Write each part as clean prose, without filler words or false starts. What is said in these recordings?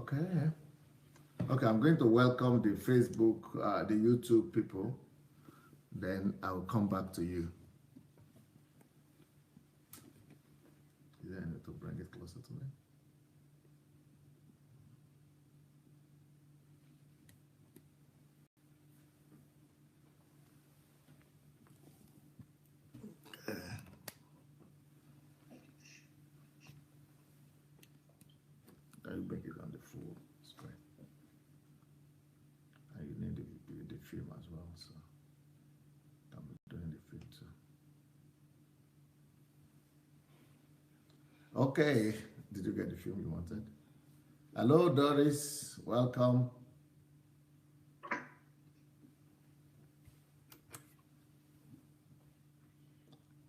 Okay. Okay, I'm going to welcome the Facebook, the YouTube people. Then I'll come back to you. Is there any to bring it closer to me? Can you make it on the full screen? And you need the film as well, so I'm doing the film too. Okay, did you get the film you wanted? Hello, Doris, welcome.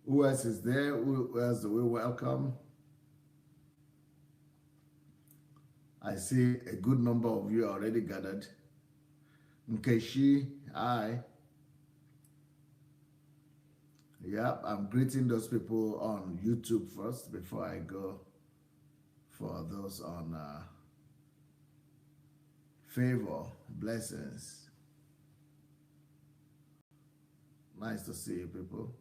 Who else is there? Who else do we welcome? I see a good number of you already gathered. Nkeshi, hi. Yep, I'm greeting those people on YouTube first before I go for those on favor, blessings. Nice to see you people.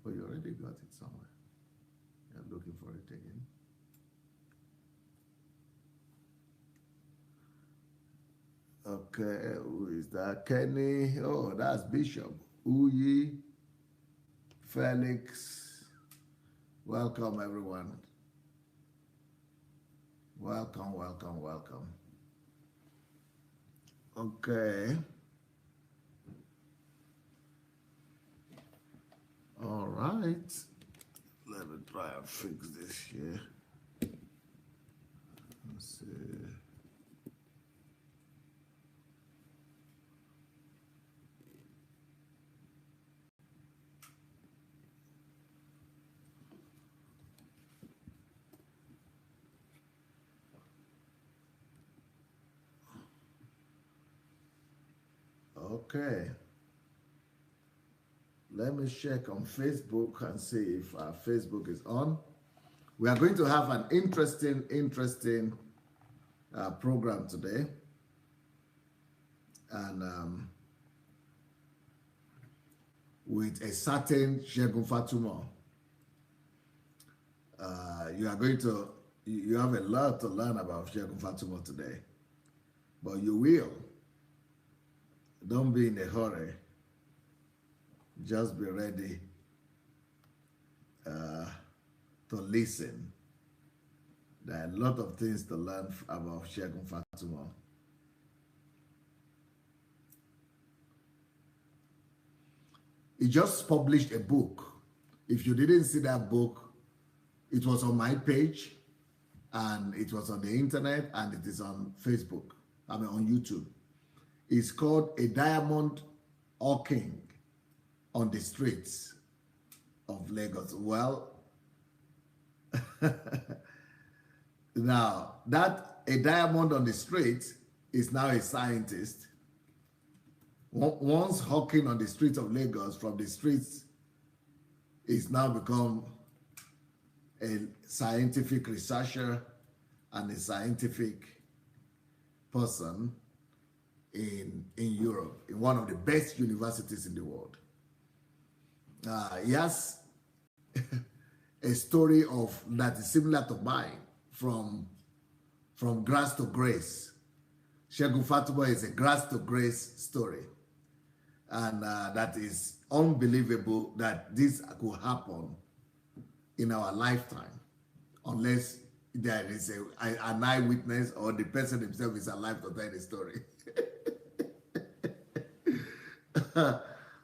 But you already got it somewhere. You're looking for it again. Okay, who is that? Kenny. Oh, that's Bishop. Uyi. Felix. Welcome, everyone. Welcome, welcome, welcome. Okay. All right. Let me try and fix this here. Let's see. Okay. Let me check on Facebook and see if our Facebook is on. We are going to have an interesting program today. And with a certain Shegun Fatuma. You have a lot to learn about Shegun Fatuma today. But you will. Don't be in a hurry. Just be ready to listen. There are a lot of things to learn about Shegun Fatuma. He just published a book. If you didn't see that book, it was on my page, and it was on the internet, and it is on Facebook. I mean, on YouTube. It's called A Diamond Hawking on the Streets of Lagos. Well, now that a diamond on the street is now a scientist. Once hawking on the streets of Lagos, from the streets, is now become a scientific researcher and a scientific person in Europe, in one of the best universities in the world. He has a story that is similar to mine, from grass to grace. Shegun Fatuma is a grass to grace story. And that is unbelievable that this could happen in our lifetime, unless there is an eyewitness or the person himself is alive to tell the story.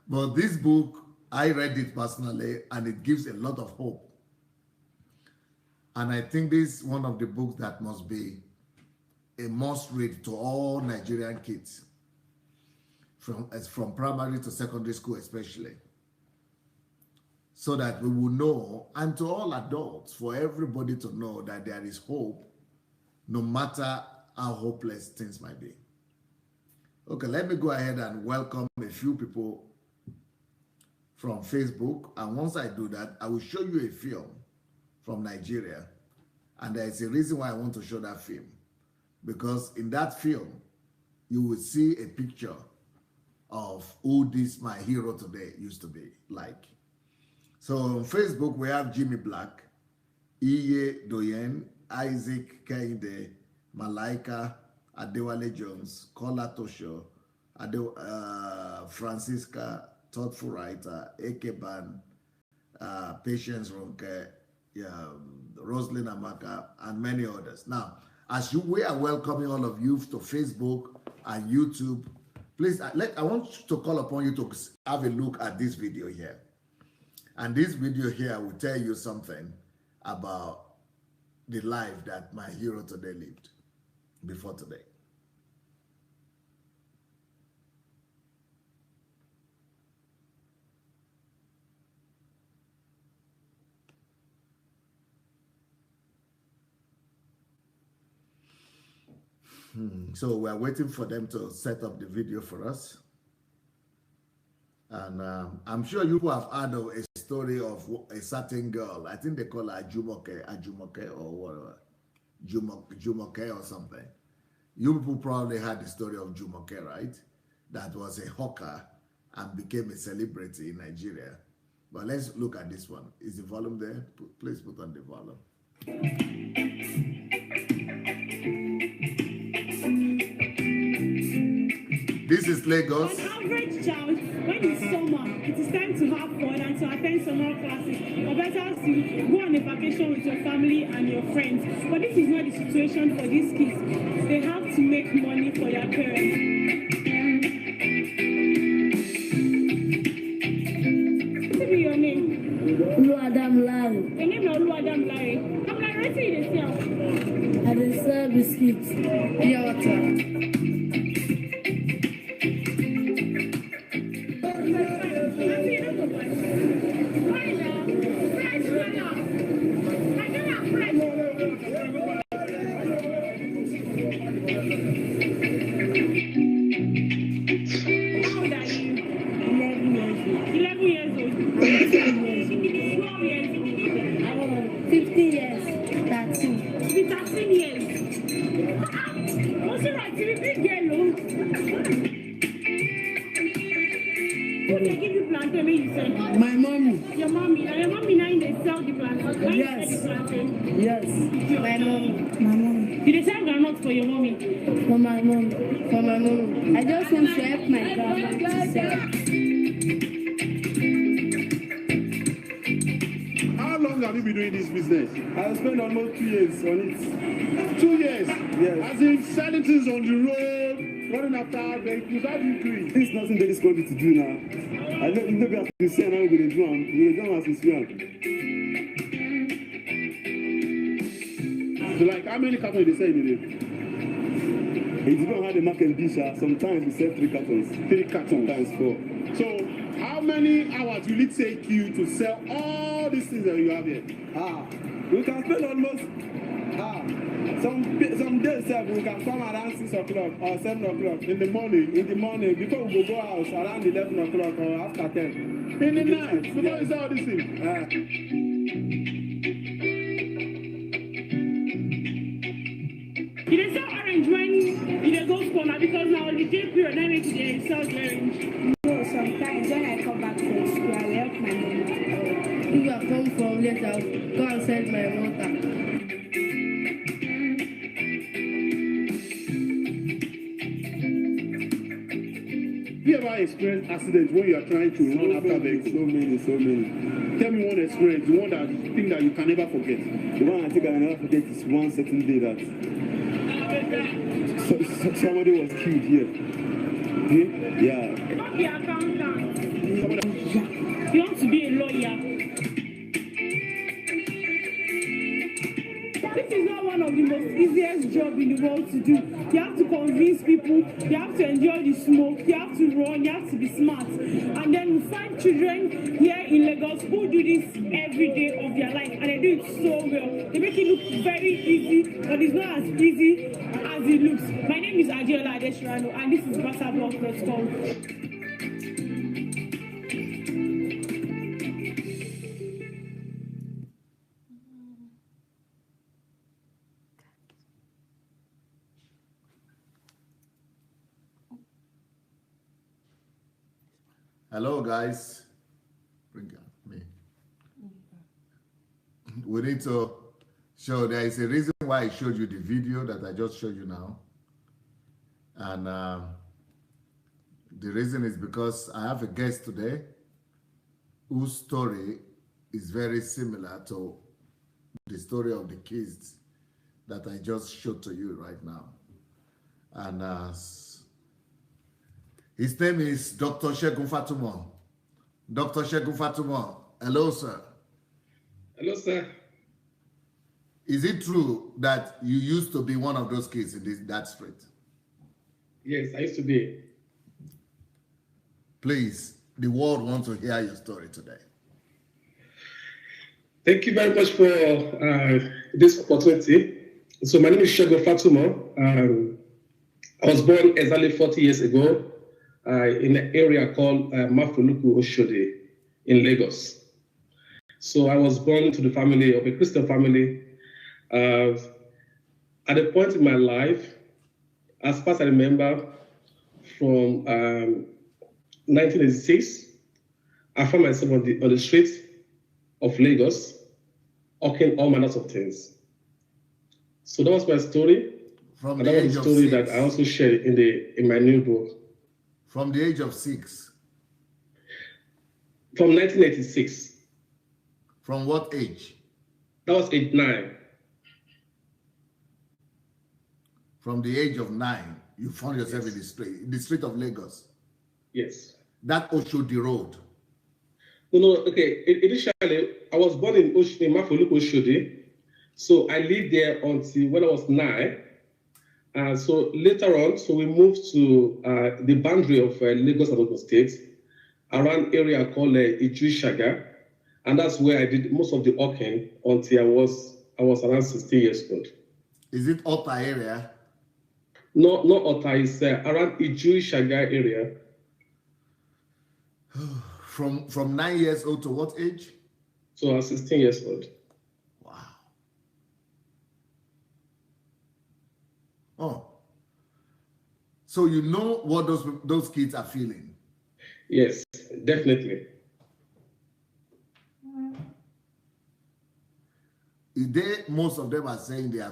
But this book, I read it personally, and it gives a lot of hope. And I think this is one of the books that must be a must read to all Nigerian kids, from primary to secondary school especially, so that we will know, and to all adults, for everybody to know that there is hope, no matter how hopeless things might be. Okay, let me go ahead and welcome a few people from Facebook, and once I do that, I will show you a film from Nigeria And there is a reason why I want to show that film. Because in that film, you will see a picture of who this my hero today used to be like. So on Facebook, we have Jimmy Black, Iye Doyen, Isaac Kehinde, Malaika, Adewale Jones, Kola Tosho, Francisca, thoughtful writer, Ekeban, Patience Ronke, Roslyn Amaka, and many others. Now, we are welcoming all of you to Facebook and YouTube, please, I want to call upon you to have a look at this video here. And this video here will tell you something about the life that my hero today lived before today. So we're waiting for them to set up the video for us. And I'm sure you have heard of a story of a certain girl. I think they call her Ajumoke or whatever. Jumoke or something. You people probably heard the story of Jumoke, right? That was a hawker and became a celebrity in Nigeria. But let's look at this one. Is the volume there? Please put on the volume. This is Lagos. An average child, when it's summer, it is time to have fun and to attend summer classes, or better to go on a vacation with your family and your friends. But this is not the situation for these kids. They have to make money for their parents. What is your name? Oluwadam Larry. Your name is Oluwadam Larry. I'm like, what say you sell? I dey sell biscuits. Pure water. My mommy. Your mommy. Now your mommy now they sell the plantain. Yes. Yes. My mommy. My mom. Did they sell groundnuts for your mommy? For my mom. For my mom. I just want to help my grandma to sell. How long have you been doing this business? I spent almost 2 years on it. 2 years? Yes. As in selling things on the road, running after vehicles, how do you do it? This is nothing very difficult to do now. I don't know if you see now we're going to do them as we see them. So like how many cartons do they sell in a day? It depends on how the market be. Sometimes we sell 3 cartons. 3 cartons. Sometimes 4. So how many hours will it take you to sell all these things that you have here? We can spend almost some days we can come around 6 o'clock or 7 o'clock In the morning? in the morning before we go out around 11 o'clock or after 10. In the night? Before you sell all these things? Did they sell orange when they go corner? Because now the day period, now they sell orange. No, sometimes when I come back from school, I will help my mom. If I come from late, I'll go and sell my water. Have you ever experienced accidents when you are trying to run after vehicles? So many. Tell me one experience, the one that you think that you can never forget. The one I think I never forget is one certain day that somebody was killed here. Yeah. Not the accountant. You want to be a lawyer. This is not one of the most easiest jobs in the world to do. You have to convince people, you have to enjoy the smoke, you have to run, you have to be smart. And then we find children here in Lagos who do this every day of their life, and they do it so well. They make it look very easy, but it's not as easy as it looks. My name is Adelaja, and this is BassaBlogs.com. Hello, guys. Bring me. We need to show. There is a reason why I showed you the video that I just showed you now, and the reason is because I have a guest today whose story is very similar to the story of the kids that I just showed to you right now. And his name is Dr. Segun Fatumo. Dr. Segun Fatumo, hello, sir. Hello, sir. Is it true that you used to be one of those kids in that street? Yes, I used to be. Please, the world wants to hear your story today. Thank you very much for this opportunity. So my name is Segun Fatumo. I was born exactly 40 years ago in an area called Mafoluku Oshodi in Lagos. So I was born to the family of a Christian family. At a point in my life, as far as I remember, from 1986, I found myself on the streets of Lagos, hawking all manners of things. So that was my story. From and the that age was the of story 6. that I also share in my new book. From the age of 6. From 1986. From what age? That was age 9. From the age of 9, you found yourself Yes. in the street of Lagos. Yes. That Oshodi Road. No, okay. Initially, I was born in Mafoluku Oshodi. So I lived there until when I was 9. So later on, so we moved to the boundary of Lagos and Ogun State, around area called Iju-Shaga, and that's where I did most of the hawking until I was around 16 years old. Is it Ota area? No, not Ota, it's around Iju-Shaga area. From 9 years old to what age? So I was 16 years old. Wow. Oh. So you know what those kids are feeling? Yes, definitely. Most of them are saying they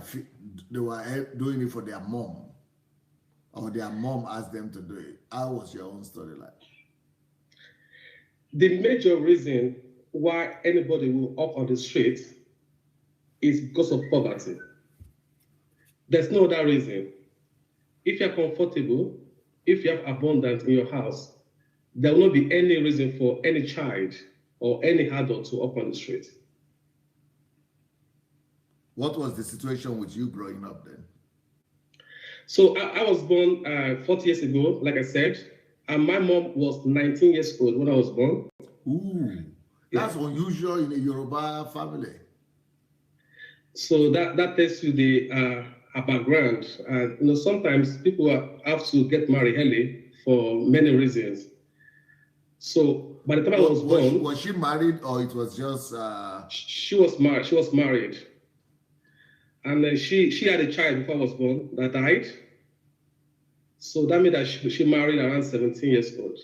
were doing it for their mom, or their mom asked them to do it. How was your own story like? The major reason why anybody will up on the street is because of poverty. There's no other reason. If you're comfortable, if you have abundance in your house, there will not be any reason for any child or any adult to up on the street. What was the situation with you growing up then? So I was born 40 years ago, like I said, and my mom was 19 years old when I was born. Ooh, that's unusual in a Yoruba family. So that tells you the background. Sometimes people have to get married early for many reasons. So by the time I was born, was she married or it was just? She was married. She was married, and she had a child before I was born that died. So that meant that she married around 17 years old.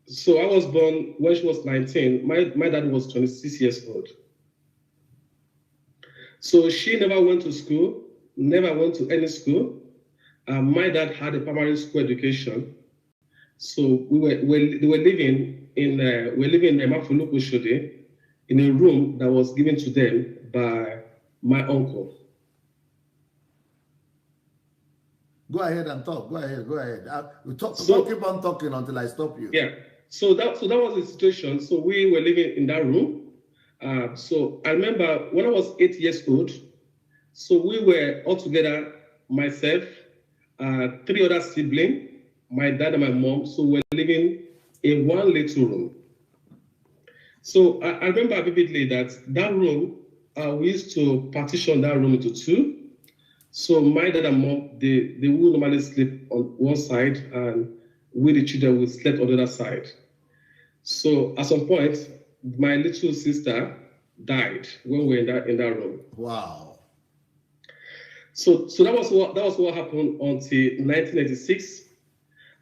So I was born when she was 19. My dad was 26 years old. So she never went to school, never went to any school. My dad had a primary school education. So we were living in Mafoluku Oshodi in a room that was given to them by my uncle. Go ahead and talk. Go ahead. Keep on talking until I stop you. Yeah. So that was the situation. So we were living in that room. So I remember when I was 8 years old, so we were all together, myself, 3 other siblings, my dad and my mom. So we're living in one little room. So I remember vividly that room, we used to partition that room into 2. So my dad and mom, they would normally sleep on one side, and we, the children, would sleep on the other side. So at some point, my little sister died when we were in that room. Wow. So that was what happened until 1986.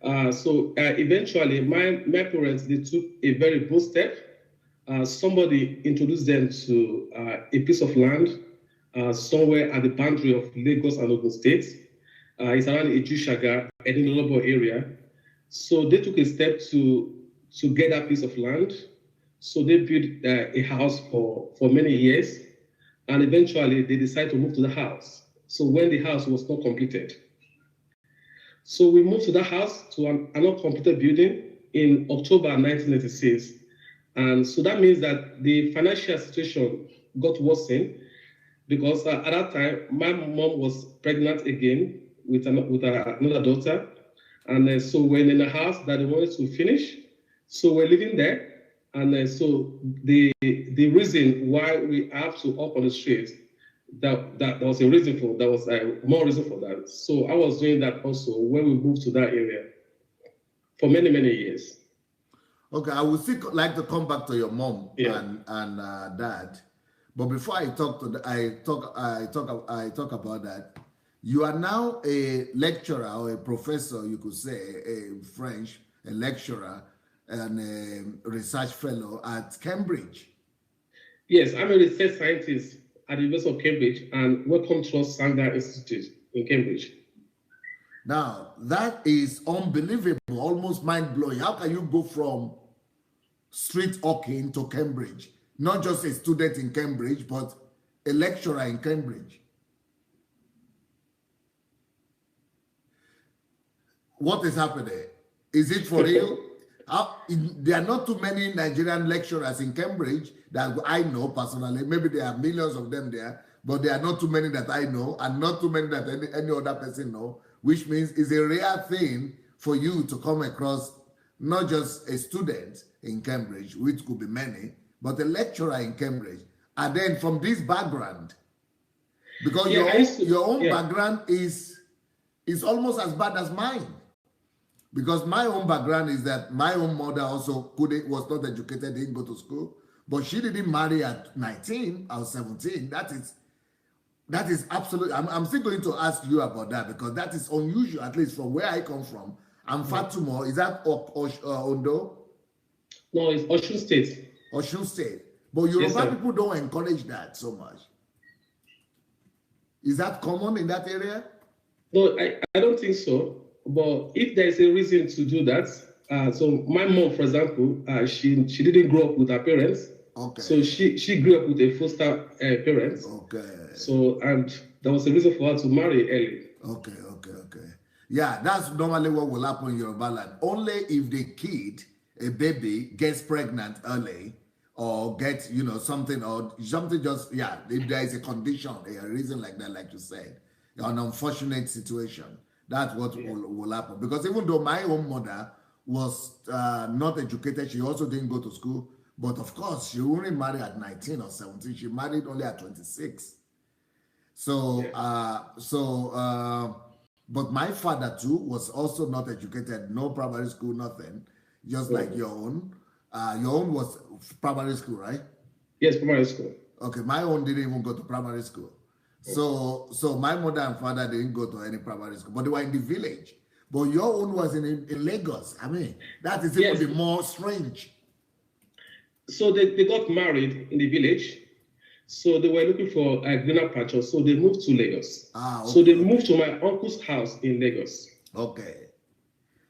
Eventually, my parents, they took a very bold step. Somebody introduced them to a piece of land somewhere at the boundary of Lagos and Ogun State. It's around Ejushaga, Edinolobo area. So they took a step to get that piece of land. So they built a house for many years. And eventually they decided to move to the house. So when the house was not completed. So we moved to the house to an uncompleted building in October 1986. And so that means that the financial situation got worsened because at that time, my mom was pregnant again with another daughter. And so we're in a house that they wanted to finish. So we're living there. And so the reason why we have to up on the street, that was a reason for, that was more reason for that. So I was doing that also when we moved to that area for many, many years. Okay, I would still like to come back to your mom and dad. But before I talk about that, you are now a lecturer or a professor, you could say, a French, a lecturer and a research fellow at Cambridge. Yes, I'm a research scientist at the University of Cambridge and Wellcome Trust Sandey Institute in Cambridge. Now, that is unbelievable, almost mind-blowing. How can you go from street hawking to Cambridge? Not just a student in Cambridge, but a lecturer in Cambridge. What is happening? Is it for real? There are not too many Nigerian lecturers in Cambridge that I know personally. Maybe there are millions of them there, but there are not too many that I know, and not too many that any other person know, which means it's a rare thing for you to come across not just a student in Cambridge, which could be many, but a lecturer in Cambridge. And then from this background, because your own background is almost as bad as mine. Because my own background is that my own mother also was not educated, didn't go to school, but she didn't marry at 19 or 17. That is absolutely, I'm still going to ask you about that because that is unusual, at least from where I come from. I'm Fatumo, is that Ondo? No, it's Osun State. Osun State. But Yoruba people don't encourage that so much. Is that common in that area? No, I don't think so. But if there's a reason to do that, so my mom, for example, she didn't grow up with her parents. Okay. So she grew up with a foster parents. Okay. So, and there was a reason for her to marry early. Okay. Yeah, that's normally what will happen in Yoruba land. Only if the kid, a baby, gets pregnant early or gets, something just, if there is a condition, a reason like that, like you said, an unfortunate situation. That's what will happen. Because even though my own mother was not educated, she also didn't go to school. But of course, she only married at 19 or 17. She married only at 26. But my father too was also not educated. No primary school, nothing. Just like your own. Your own was primary school, right? Yes, primary school. Okay, my own didn't even go to primary school. So my mother and father didn't go to any primary school, but they were in the village. But your own was in Lagos. I mean, that is even more strange. So they got married in the village. So they were looking for a greener pasture. So they moved to Lagos. Okay. So they moved to my uncle's house in Lagos. Okay.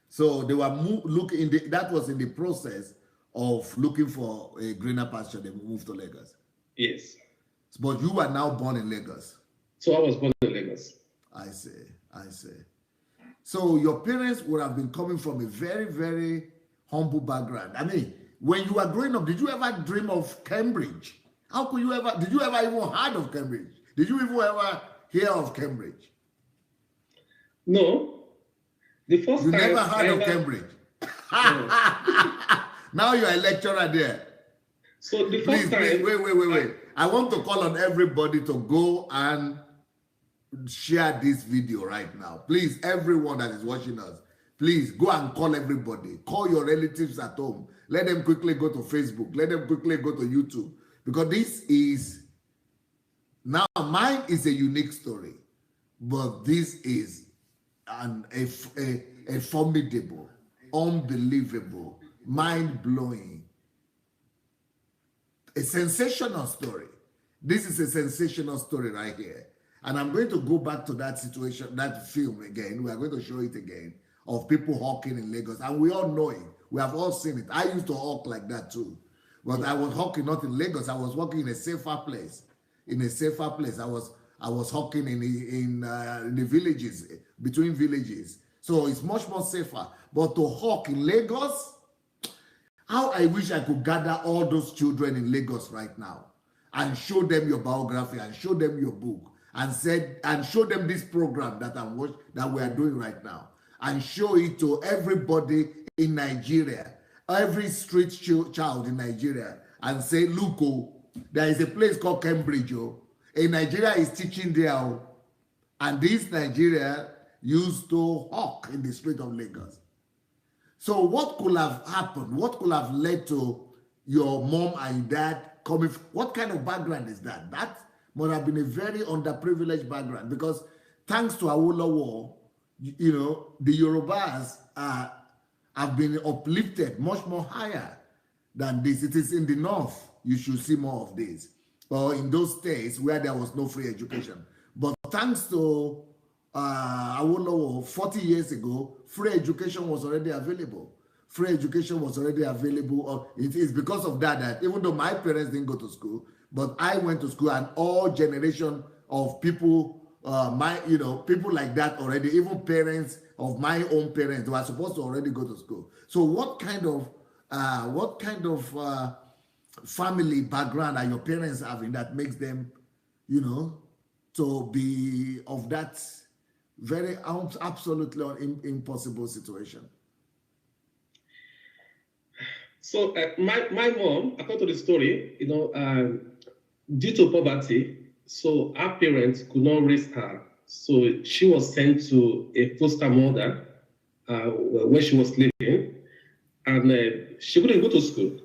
So they were looking. That was in the process of looking for a greener pasture. They moved to Lagos. Yes. But you were now born in Lagos. So I was born in Lagos. I see. So your parents would have been coming from a very, very humble background. I mean, when you were growing up, did you ever dream of Cambridge? How could you ever, did you ever even heard of Cambridge? Did you even ever hear of Cambridge? No. The first you time never heard of Cambridge? No. Now you're a lecturer there. So the first time... Wait. I want to call on everybody to go and share this video right now. Please, everyone that is watching us, please go and call everybody. Call your relatives at home. Let them quickly go to Facebook. Let them quickly go to YouTube. Because this is, now mine is a unique story. But this is a formidable, unbelievable, mind-blowing, a sensational story. This is a sensational story right here. And I'm going to go back to that situation, that film again. We are going to show it again, of people hawking in Lagos. And we all know it. We have all seen it. I used to hawk like that too. But I was hawking not in Lagos. I was working in a safer place. In a safer place. I was hawking in the villages, between villages. So it's much more safer. But to hawk in Lagos, how I wish I could gather all those children in Lagos right now and show them your biography and show them your book and show them this program that we are doing right now and show it to everybody in Nigeria, every street child in Nigeria, and say, look, oh, there is a place called Cambridge, oh. In Nigeria is teaching there, oh. And this Nigeria used to hawk in the street of Lagos. So what could have happened? What could have led to your mom and dad coming? What kind of background is that? That must have been a very underprivileged background, because thanks to Awolowo, you know, the Yorubas have been uplifted much more higher than this. It is in the north you should see more of this, or in those states where there was no free education. But thanks to Awolowo, 40 years ago, free education was already available. Free education was already available. It is because of that even though my parents didn't go to school, but I went to school, and all generation of people, people like that already, even parents of my own parents, were supposed to already go to school. So what kind of family background are your parents having that makes them, to be of that very absolutely impossible situation? So my mom, according to the story, due to poverty, so her parents could not raise her. So she was sent to a foster mother where she was living, and she couldn't go to school.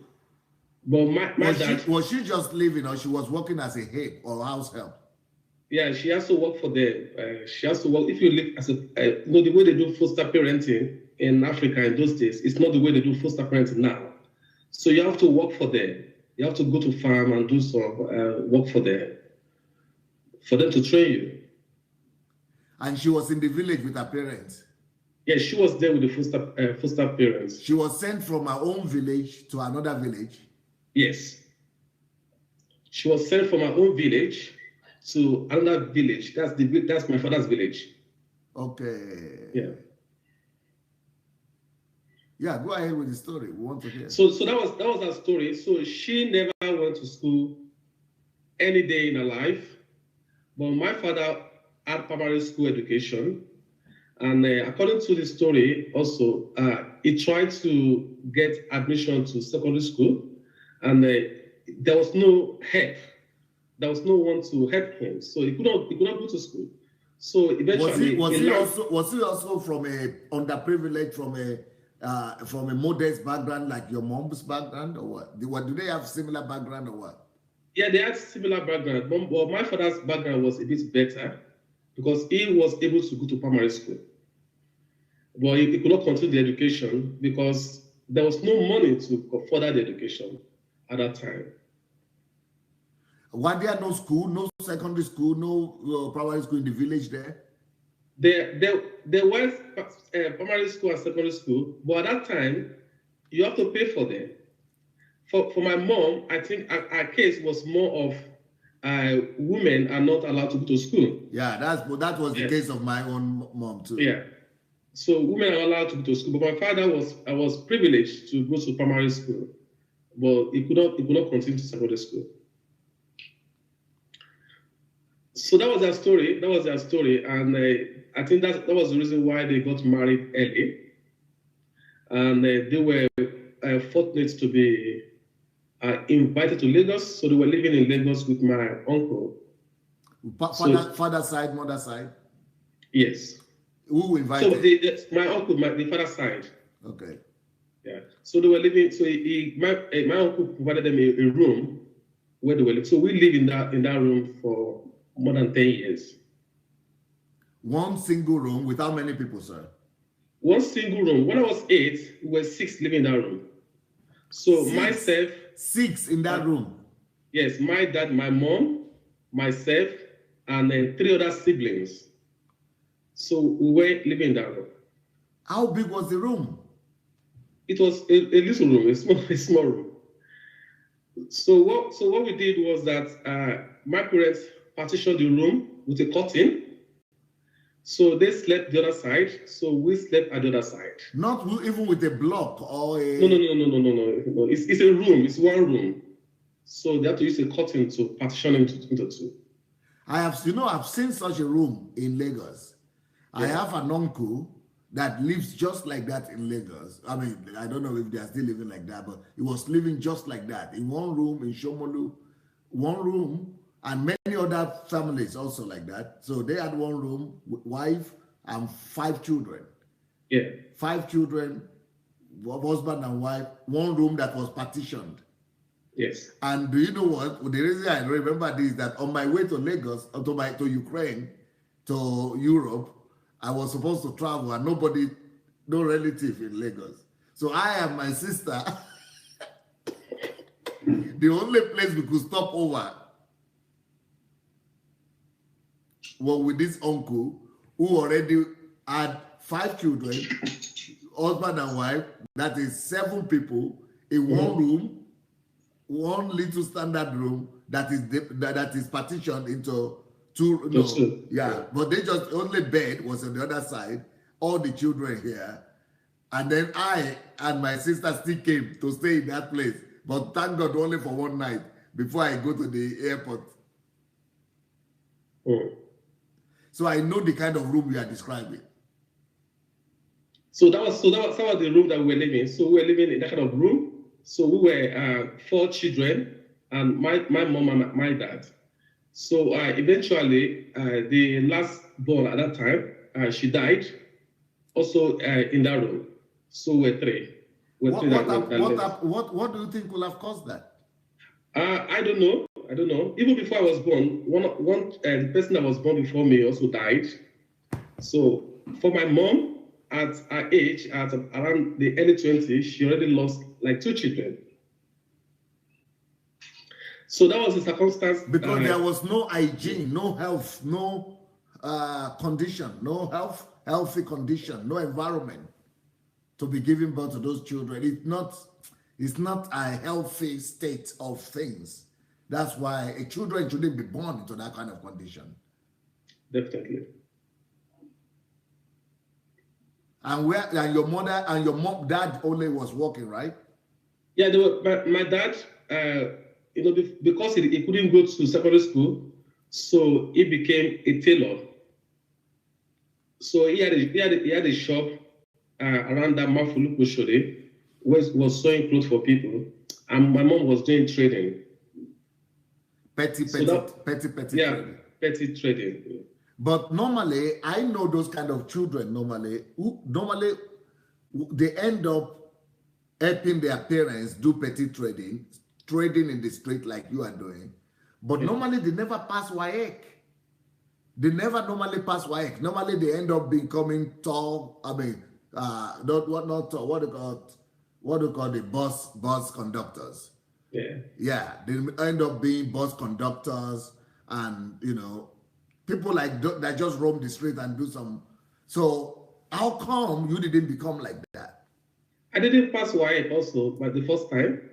But my dad... Was she just living, or she was working as a help or house help? Yeah, she has to work for them. She has to work. If you live as the way they do foster parenting in Africa in those days, it's not the way they do foster parenting now. So you have to work for them. You have to go to farm and do some work for them to train you. And she was in the village with her parents? Yeah, she was there with the foster parents. She was sent from her own village to another village? Yes. She was sent from her own village to another village. That's my father's village. Okay. Yeah. Yeah, go ahead with the story. We want to hear. So that was her story. So she never went to school any day in her life. But my father had primary school education. And according to the story also, he tried to get admission to secondary school. And there was no help. There was no one to help him. So he could not go to school. So eventually... Was he also from a underprivileged, from a modest background like your mom's background, or what? Do they have similar background or what? Yeah, they had similar background. But my father's background was a bit better because he was able to go to primary school. But he could not continue the education because there was no money to further the education at that time. Were there no school, no secondary school, no primary school in the village there? There was primary school and secondary school, but at that time, you have to pay for them. For my mom, I think our case was more of women are not allowed to go to school. Yeah, that was the case of my own mom too. Yeah, so women are allowed to go to school, but my father was privileged to go to primary school, but he could not continue to secondary school. So that was their story. And I think that was the reason why they got married early. And they were fortunate to be invited to Lagos. So they were living in Lagos with my uncle. Father side, mother side? Yes. Who invited? So my uncle, the father side. Okay. Yeah. So they were living, so my uncle provided them a room where they were living. So we lived in that room for more than 10 years. One single room with how many people, sir? One single room. When I was 8, we were 6 living in that room. So myself. 6 in that room? Yes, my dad, my mom, myself, and 3 other siblings. So we were living in that room. How big was the room? It was a little room, a small room. So what we did was that my parents partitioned the room with a curtain. So they slept the other side. So we slept at the other side. Not even with a block or a... No. It's a room. It's one room. So they have to use a curtain to partition into 2. I've seen such a room in Lagos. Yeah. I have an uncle that lives just like that in Lagos. I mean, I don't know if they are still living like that, but he was living just like that in one room in Shomolu, one room, and many other families also like that. So they had one room, wife, and 5 children. Yeah. 5 children, husband and wife, one room that was partitioned. Yes. And do you know what? The reason I remember this is that on my way to Lagos, to Ukraine, to Europe, I was supposed to travel and no relative in Lagos. So I and my sister, the only place we could stop over was with this uncle who already had 5 children, husband and wife, that is 7 people in one room, one little standard room that is partitioned into 2. No, yeah, but they just only bed was on the other side, all the children here, and then I and my sister still came to stay in that place, but thank God only for one night before I go to the airport. So I know the kind of room you are describing. So that was some of the room that we were living in. So we were living in that kind of room. So we were 4 children, and my mom and my dad. So eventually, the last born at that time, she died, also in that room. So we're 3. What do you think will have caused that? I don't know. Even before I was born, the person that was born before me also died. So for my mom, at her age, at around the early 20s, she already lost like 2 children. So that was the circumstance. Because there was no hygiene, no health, no condition, no healthy condition, no environment to be giving birth to those children. It's not a healthy state of things. That's why children shouldn't be born into that kind of condition. Definitely. And your mother and your dad only was working, right? Yeah, my dad, because he couldn't go to secondary school, so he became a tailor. So he had a shop around that Mafulu Kushode, where he was sewing clothes for people, and my mom was doing trading. Petty trading. Petty trading. But normally, I know those kind of children they end up helping their parents do petty trading in the street like you are doing. But normally, they never pass WAEC. They never normally pass WAEC. Normally, they end up becoming tall. I mean, what do you call the bus conductors? Yeah, they end up being bus conductors and, people like that just roam the street and do some. So how come you didn't become like that? I didn't pass WAEC also, but the first time.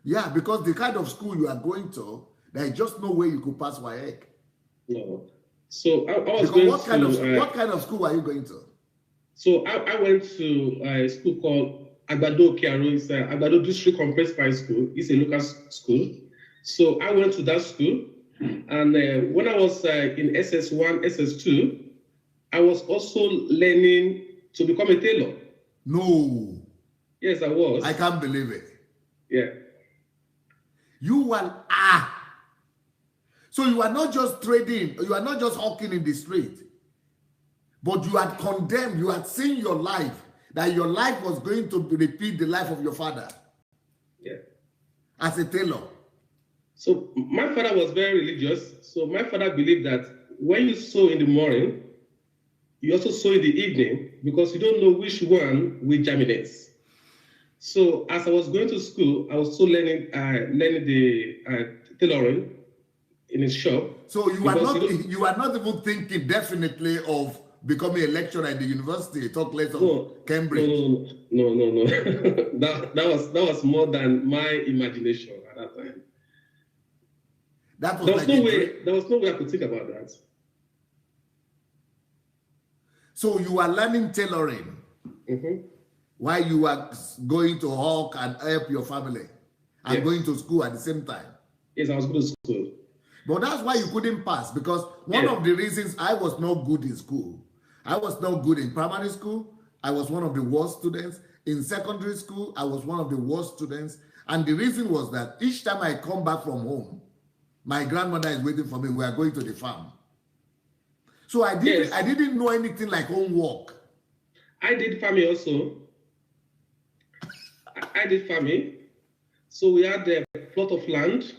Yeah, because the kind of school you are going to, there is just no way you could pass WAEC. No. So I was going what kind of school are you going to? So I went to a school called Agbado Kiaro. It's Agbado District Compressed High School. It's a local school. So I went to that school. And when I was in SS1, SS2, I was also learning to become a tailor. No. Yes, I was. I can't believe it. Yeah. You were, So you are not just trading, you are not just hawking in the street, but you had condemned, you had seen your life, that your life was going to repeat the life of your father. Yeah. As a tailor. So my father was very religious. So my father believed that when you sow in the morning, you also sow in the evening because you don't know which one will germinate. So as I was going to school, I was also learning the tailoring in a shop. So you are not even thinking definitely of becoming a lecturer at the university, talk less of Cambridge. No. that was more than my imagination at that time. There was no way I could think about that. So you are learning tailoring while you are going to hawk and help your family and going to school at the same time. Yes, I was going to school. But that's why you couldn't pass, because one of the reasons I was not good in school, I was not good in primary school. I was one of the worst students. In secondary school, I was one of the worst students. And the reason was that each time I come back from home, my grandmother is waiting for me. We are going to the farm. So I didn't know anything like homework. I did farming also. I did farming. So we had a plot of land,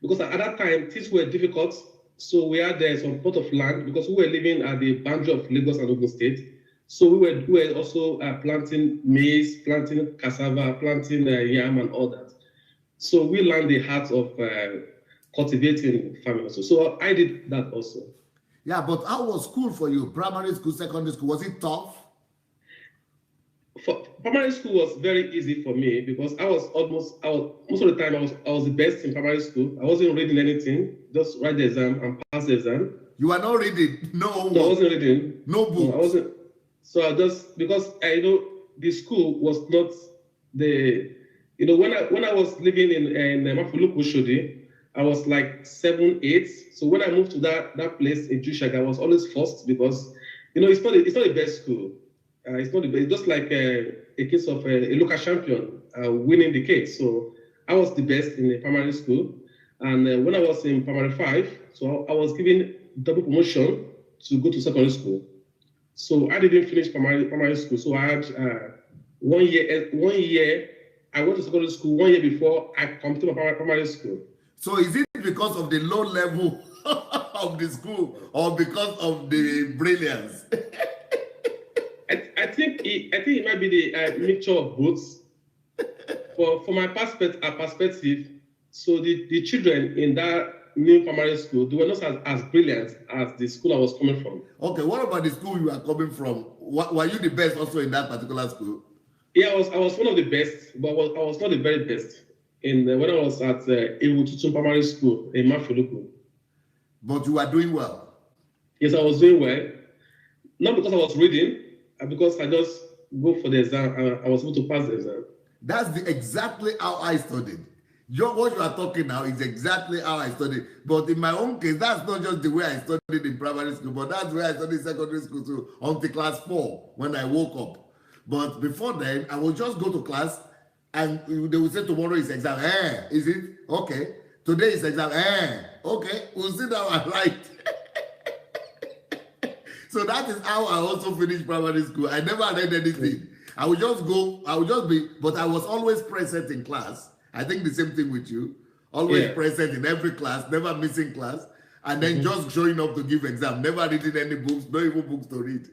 because at that time things were difficult. So we had some plot of land because we were living at the boundary of Lagos and Ogun State. So we were also planting maize, planting cassava, planting yam and all that. So we learned the art of cultivating farming also. So I did that also. Yeah, but how was school for you? Primary school, secondary school, was it tough? Primary school was very easy for me because most of the time I was the best in primary school. I wasn't reading anything, just write the exam and pass the exam. You are not reading, no homework. No, I wasn't reading. No books. No, I wasn't. So I just, because the school was not when I was living in Mafuluku Shodi, I was like 7, 8. So when I moved to that place in Jushak, I was always first because it's not the best school. It's not the best. It's just like a case of a local champion winning the case. So I was the best in the primary school, and when I was in primary 5, so I was given double promotion to go to secondary school. So I didn't finish primary school. So I had 1 year. I went to secondary school 1 year before I completed my primary school. So is it because of the low level of the school or because of the brilliance? I think it might be the mixture of both. For my perspective, so the children in that new primary school, they were not as brilliant as the school I was coming from. Okay, what about the school you are coming from? Were you the best also in that particular school? Yeah, I was one of the best, but I was not the very best when I was at Iwututu Primary School in Mafuluku. But you are doing well. Yes, I was doing well. Not because I was reading, because I just go for the exam and I was able to pass the exam. That's exactly how I studied. What you are talking now is exactly how I studied. But in my own case, that's not just the way I studied in primary school, but that's the way I studied in secondary school too, until class 4 when I woke up. But before then, I would just go to class and they would say tomorrow is exam. Is it? Okay. Today is exam. Okay. We'll sit down and write. So that is how I also finished primary school. I never read anything. I would just be, but I was always present in class. I think the same thing with you. Always present in every class, never missing class, and then just showing up to give exam, never reading any books, not even books to read.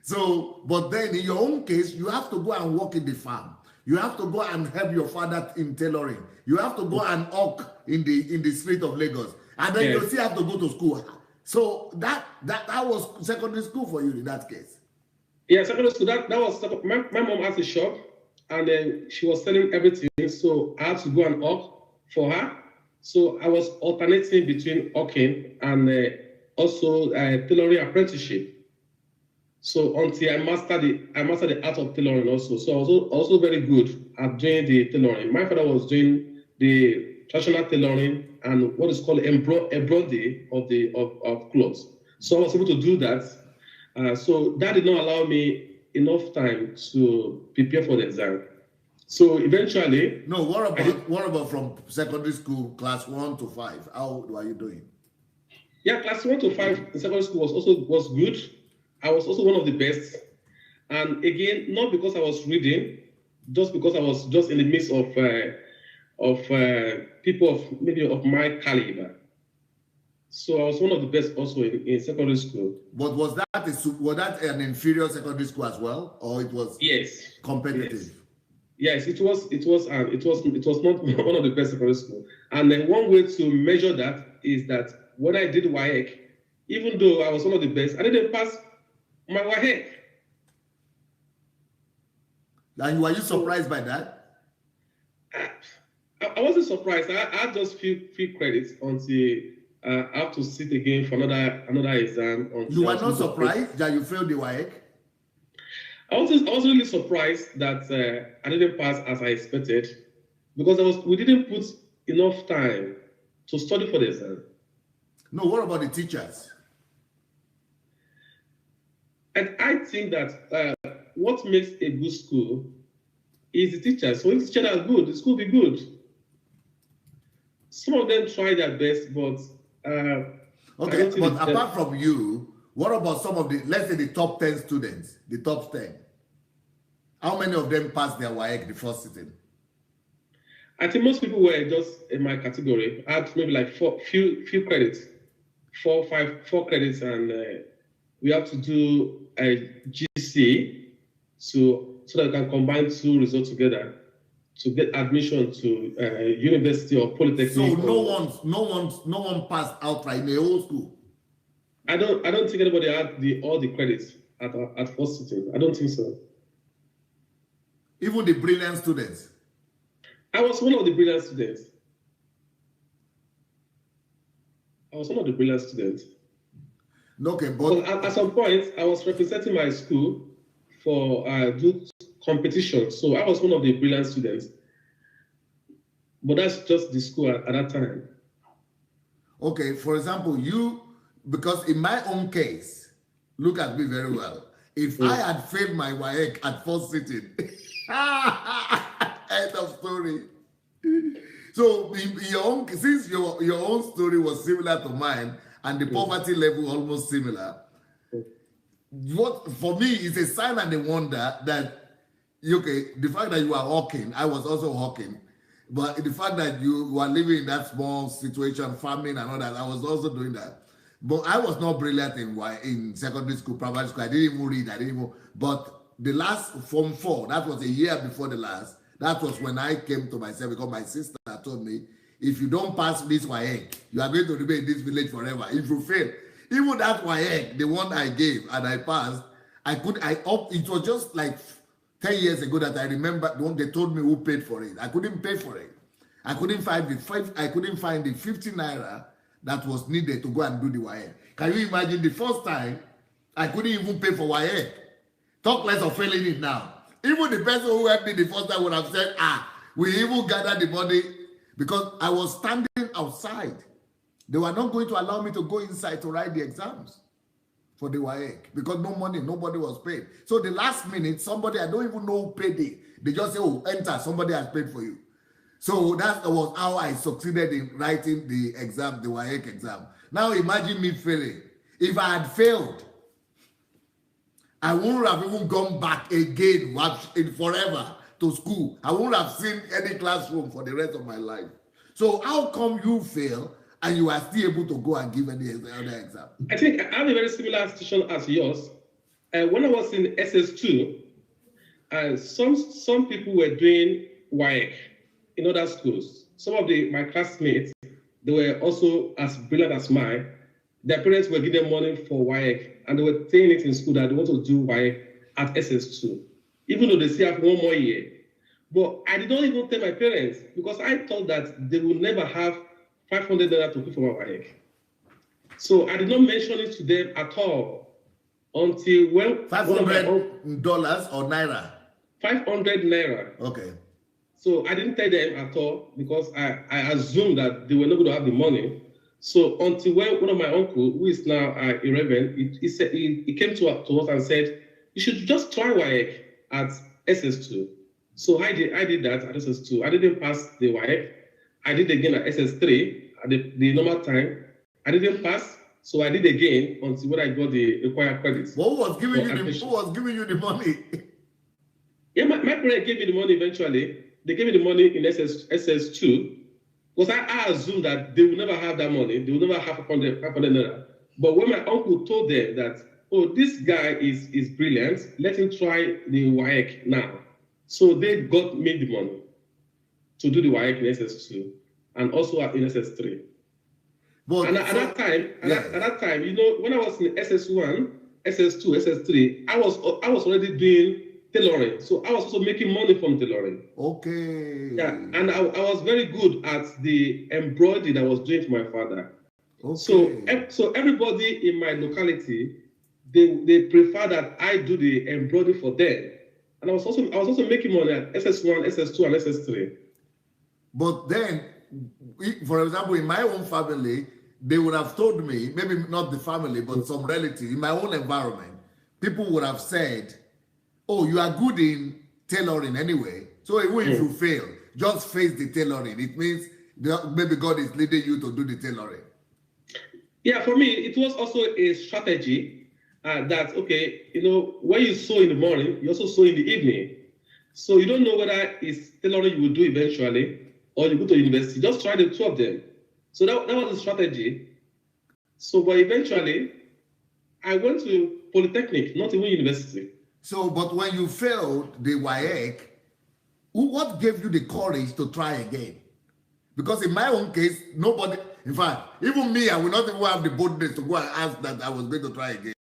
So, but then in your own case, you have to go and work in the farm. You have to go and help your father in tailoring. You have to go and hawk in the street of Lagos. And then you still have to go to school. So that was secondary school for you in that case. Yeah, secondary school, that was, my mom has a shop and then she was selling everything. So I had to go and hawk for her. So I was alternating between hawking and also tailoring apprenticeship. So until I mastered the art of tailoring also. So I was also very good at doing the tailoring. My father was doing the traditional tailoring and what is called embroidery of clothes. So I was able to do that. So that did not allow me enough time to prepare for the exam. So eventually... No, what about from secondary school, class 1 to 5? How are you doing? Yeah, class 1 to 5 in secondary school was good. I was also one of the best. And again, not because I was reading, just because I was just in the midst of people of my caliber. So I was one of the best also in secondary school. But was that an inferior secondary school as well, or it was competitive? Yes, it was not one of the best secondary school. And then one way to measure that is that when I did WAEC, even though I was one of the best, I didn't pass my WAEC. And were you surprised by that? I wasn't surprised. I had just few credits until I have to sit again for another exam. You were not surprised that you failed the WAEC? I was really surprised that I didn't pass as I expected, because we didn't put enough time to study for the exam. No, what about the teachers? And I think that what makes a good school is the teachers. So if the teachers are good, the school will be good. Some of them try their best, but okay. But apart from you, what about some of the, let's say, the top 10 students, the top 10? How many of them passed their WAEC the first sitting? I think most people were just in my category. I had maybe like few credits, 4 credits, and we have to do a GC so that we can combine 2 results together to get admission to university or polytechnic. So no one passed outright in the whole school. I don't think anybody had all the credits at first sitting. I don't think so. Even the brilliant students. I was one of the brilliant students. Okay, but at some point, I was representing my school for youth competition. So I was one of the brilliant students. But that's just the school at that time. Okay, for example, because in my own case, look at me very well. If I had failed my WAEC at first sitting, end of story. So since your own story was similar to mine and the poverty level almost similar, what for me is a sign and a wonder that the fact that you are hawking, I was also hawking, but the fact that you were living in that small situation, farming and all that, I was also doing that. But I was not brilliant in secondary school, primary school. I didn't even read. But the last Form 4, that was a year before the last. That was when I came to myself, because my sister told me, if you don't pass this WAEC, you are going to remain in this village forever. If you fail, even that WAEC, the one I gave and I passed, it was just like 10 years ago that I remember they told me who paid for it. I couldn't pay for it. I couldn't find the 50 naira that was needed to go and do the WAEC. Can you imagine the first time I couldn't even pay for WAEC? Talk less of failing it now. Even the person who helped me the first time would have said, we even gathered the money, because I was standing outside. They were not going to allow me to go inside to write the exams for the WAEC because no money, nobody was paid. So the last minute, somebody, I don't even know who paid it. They just say, enter, somebody has paid for you. So that was how I succeeded in writing the exam, the WAEC exam. Now imagine me failing. If I had failed, I wouldn't have even gone back again forever to school. I wouldn't have seen any classroom for the rest of my life. So how come you fail and you are still able to go and give any other exam? I think I have a very similar situation as yours. When I was in SS2, some people were doing WAEC in other schools. Some of my classmates, they were also as brilliant as mine. Their parents were giving them money for WAEC, and they were saying it in school that they want to do WAEC at SS2, even though they still have 1 more year. But I did not even tell my parents, because I thought that they would never have 500 naira to pay for my WAEC. So I did not mention it to them at all until when $500 or naira? 500 naira. Okay. So I didn't tell them at all, because I assumed that they were not going to have the money. So until when one of my uncle, who is now a reverend, he came to us and said, you should just try WAEC at SS2. So I did that at SS2. I didn't pass the WAEC. I did again at SS3 at the normal time. I didn't pass, so I did again until when I got the required credits. Who was giving you the money? Yeah, my parents gave me the money eventually. They gave me the money in SS2. Because I assumed that they will never have that money, they will never have 500 naira. But when my uncle told them that, oh, this guy is brilliant, let him try the WAEC now. So they got me the money to do the WAEC in SS2 and also in SS3. But and at that time, you know, when I was in SS1, SS2, SS3, I was already doing tailoring. So I was also making money from tailoring. Okay. Yeah, and I was very good at the embroidery that I was doing for my father. Okay. So everybody in my locality, they prefer that I do the embroidery for them. And I was also making money at SS1, SS2, and SS3. But then, for example, in my own family, they would have told me, maybe not the family, but some relatives in my own environment, people would have said, oh, you are good in tailoring anyway. So even if you fail, just face the tailoring. It means maybe God is leading you to do the tailoring. Yeah, for me, it was also a strategy that, okay, you know, when you sew in the morning, you also sew in the evening. So you don't know whether it's tailoring you will do eventually or you go to university. Just try the two of them. So that was the strategy. So, but eventually, I went to Polytechnic, not even university. So, but when you failed the WAEC, what gave you the courage to try again? Because in my own case, nobody, in fact, even me, I will not even have the boldness to go and ask that I was going to try again.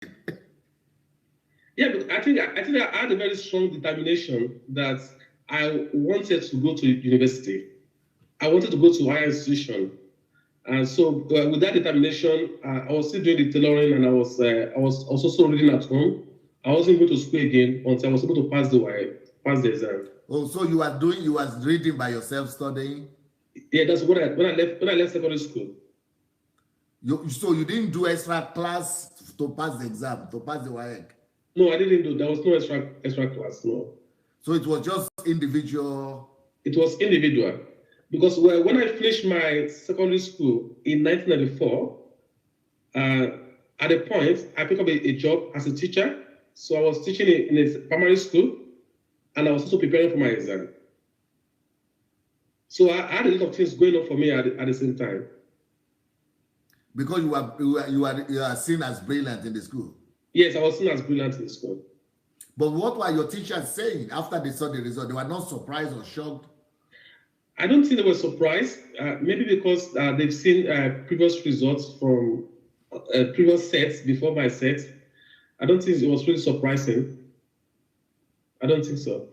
Yeah, but I think I had a very strong determination that I wanted to go to university. I wanted to go to a higher institution. And so with that determination, I was still doing the tailoring, and I was also reading at home. I wasn't going to school again until I was able to pass the exam. Oh, so you was reading by yourself, studying? Yeah, that's when I left secondary school. So you didn't do extra class to pass the exam, to pass the WAEC? No, I didn't do. There was no extra class. No. So it was just individual. It was individual. Because when I finished my secondary school in 1994, at a point, I picked up a job as a teacher. So I was teaching in a primary school, and I was also preparing for my exam. So I had a lot of things going on for me at the same time. Because you are seen as brilliant in the school? Yes, I was seen as brilliant in the school. But what were your teachers saying after they saw the result? They were not surprised or shocked? I don't think they were surprised, maybe because they've seen previous results from previous sets before my set. I don't think it was really surprising. I don't think so.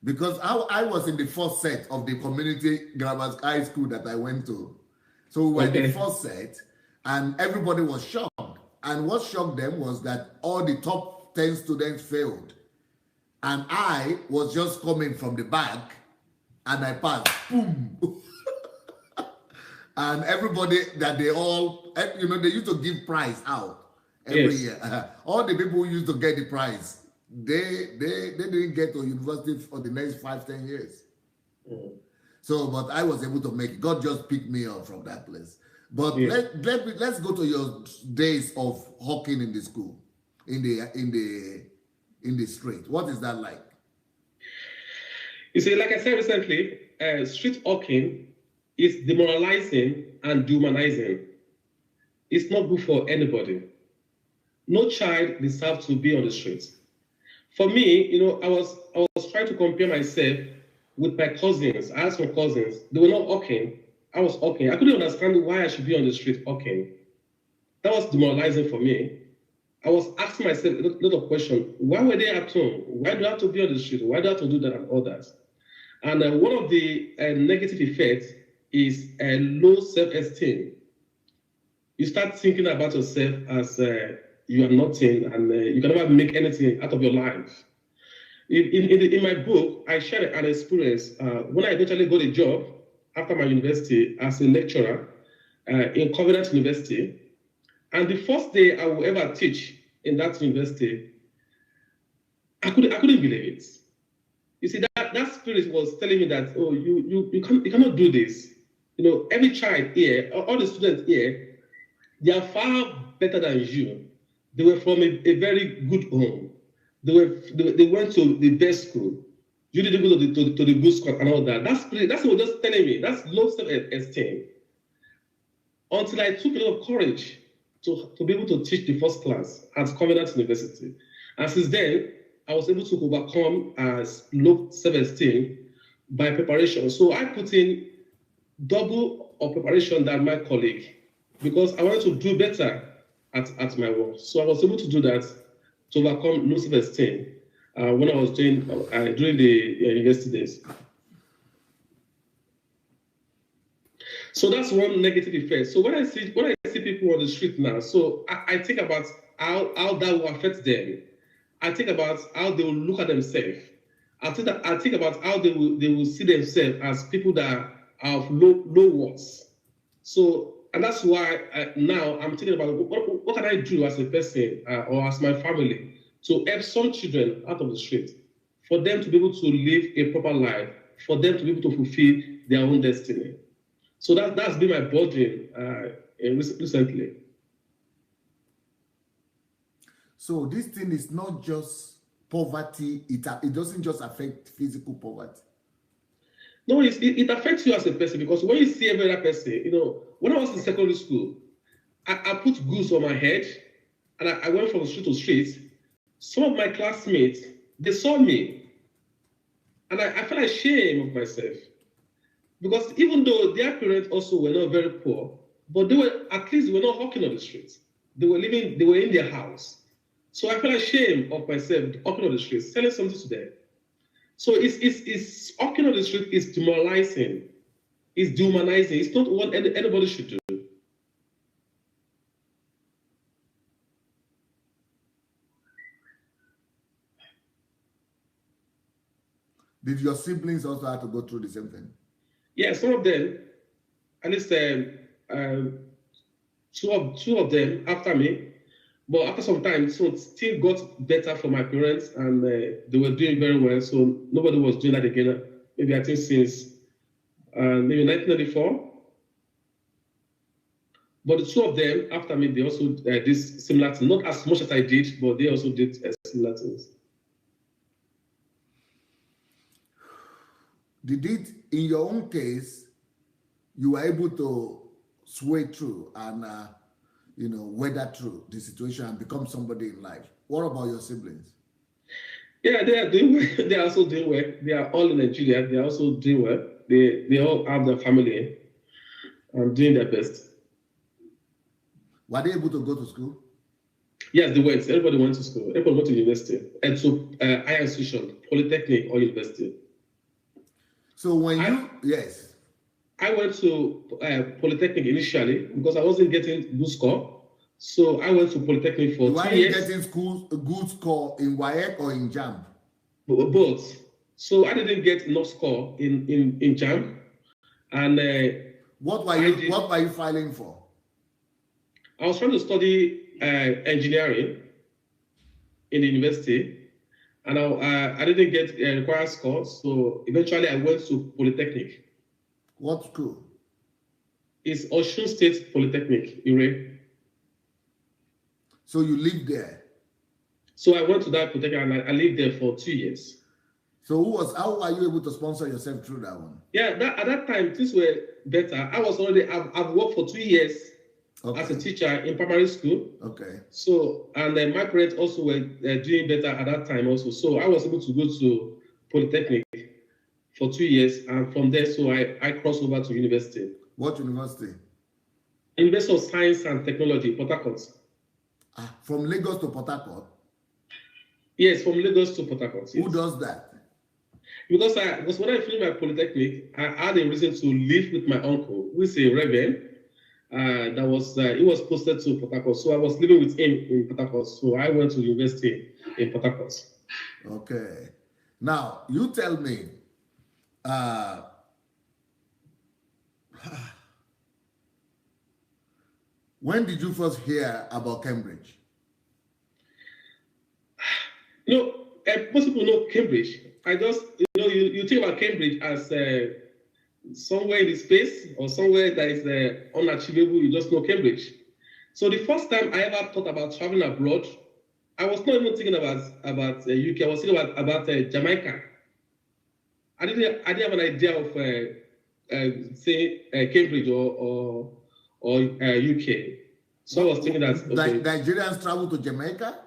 Because I was in the first set of the community grammar high school that I went to. So we were in the first set, and everybody was shocked. And what shocked them was that all the top 10 students failed. And I was just coming from the back, and I passed, boom. And everybody that they all, you know, they used to give prize out every year. All the people who used to get the prize, they didn't get to university for the next 5-10 years. So, but I was able to make it. God just picked me up from that place. But let's go to your days of hawking in the school, in the street. What is that like? You see, like I said recently, street hawking is demoralizing and dehumanizing. It's not good for anybody. No child deserves to be on the streets. For me, you know, I was trying to compare myself with my cousins. I had some cousins. They were not hawking. I was hawking. I couldn't understand why I should be on the street hawking. That was demoralizing for me. I was asking myself a lot of questions. Why were they at home? Why do I have to be on the street? Why do I have to do that and all that? And one of the negative effects is low self-esteem. You start thinking about yourself as you are nothing, and you can never make anything out of your life. In my book, I shared an experience when I eventually got a job after my university as a lecturer in Covenant University. And the first day I will ever teach in that university, I couldn't believe it. You see, that spirit was telling me that, oh, you cannot do this. You know, every child here, all the students here, they are far better than you. They were from a very good home. They went to the best school. You didn't go to the good squad and all that. That's what was just telling me. That's low self-esteem. Until I took a lot of courage to be able to teach the first class at Covenant University. And since then, I was able to overcome low self-esteem by preparation. So I put in double of preparation than my colleague because I wanted to do better at my work. So I was able to do that to overcome low self-esteem when I was during the university days. So that's one negative effect. So when I see people on the street now, so I think about how that will affect them. I think about how they will look at themselves. I think about how they will see themselves as people that have low worth. So, and that's why now I'm thinking about what can I do as a person or as my family to help some children out of the street, for them to be able to live a proper life, for them to be able to fulfill their own destiny. So that's been my burden recently. So this thing is not just poverty. It doesn't just affect physical poverty. No, it affects you as a person, because when you see every other person, when I was in secondary school, I put goods on my head and I went from street to street. Some of my classmates, they saw me and I felt ashamed of myself. Because even though their parents also were not very poor, but they were not hawking on the streets. They were in their house. So I felt ashamed of myself, hawking on the streets, selling something to them. So it's hawking on the street is demoralizing, it's dehumanizing. It's not what anybody should do. Did your siblings also have to go through the same thing? Yeah, some of them, at least two of them after me, but after some time, so still got better for my parents, and they were doing very well. So nobody was doing that again. Maybe I think since maybe 1994. But the two of them after me, they also did similar things. Not as much as I did, but they also did similar things. Did it, in your own case, you were able to sway through and weather through the situation and become somebody in life? What about your siblings? Yeah, they are doing well. They are also doing well. They are all in Nigeria. They are also doing well. They all have their family and doing their best. Were they able to go to school? Yes, they went. Everybody went to school. Everybody went to university. And to higher institution, polytechnic or university. So yes. I went to Polytechnic initially because I wasn't getting good score. So I went to Polytechnic for 2 years. Were you getting a good score in WAEC or in JAM? Both. So I didn't get enough score in JAM. And what were you filing for? I was trying to study engineering in the university. And I didn't get required scores, so eventually I went to Polytechnic. What school? It's Osun State Polytechnic, Ire. So you lived there? So I went to that Polytechnic and I lived there for 2 years. So how were you able to sponsor yourself through that one? Yeah, at that time, things were better. I've worked for 2 years as a teacher in primary school. Okay. So, and my parents also were doing better at that time also. So I was able to go to Polytechnic for 2 years. And from there, so I crossed over to university. What university? University of Science and Technology, Port Harcourt. From Lagos to Port Harcourt? Yes, from Lagos to Port Harcourt. Yes. Who does that? Because when I finished my Polytechnic, I had a reason to live with my uncle, who is a reverend. He was posted to Port Harcourt, so I was living with him in Port Harcourt. So I went to university in Port Harcourt. Okay. Now you tell me, when did you first hear about Cambridge? Most people know Cambridge. I just, you think about Cambridge as somewhere in the space or somewhere that is unachievable. You just know Cambridge. So the first time I ever thought about traveling abroad, I was not even thinking about UK. I was thinking about Jamaica. I didn't have an idea of say Cambridge or UK. So I was thinking that okay. Nigerians travel to Jamaica.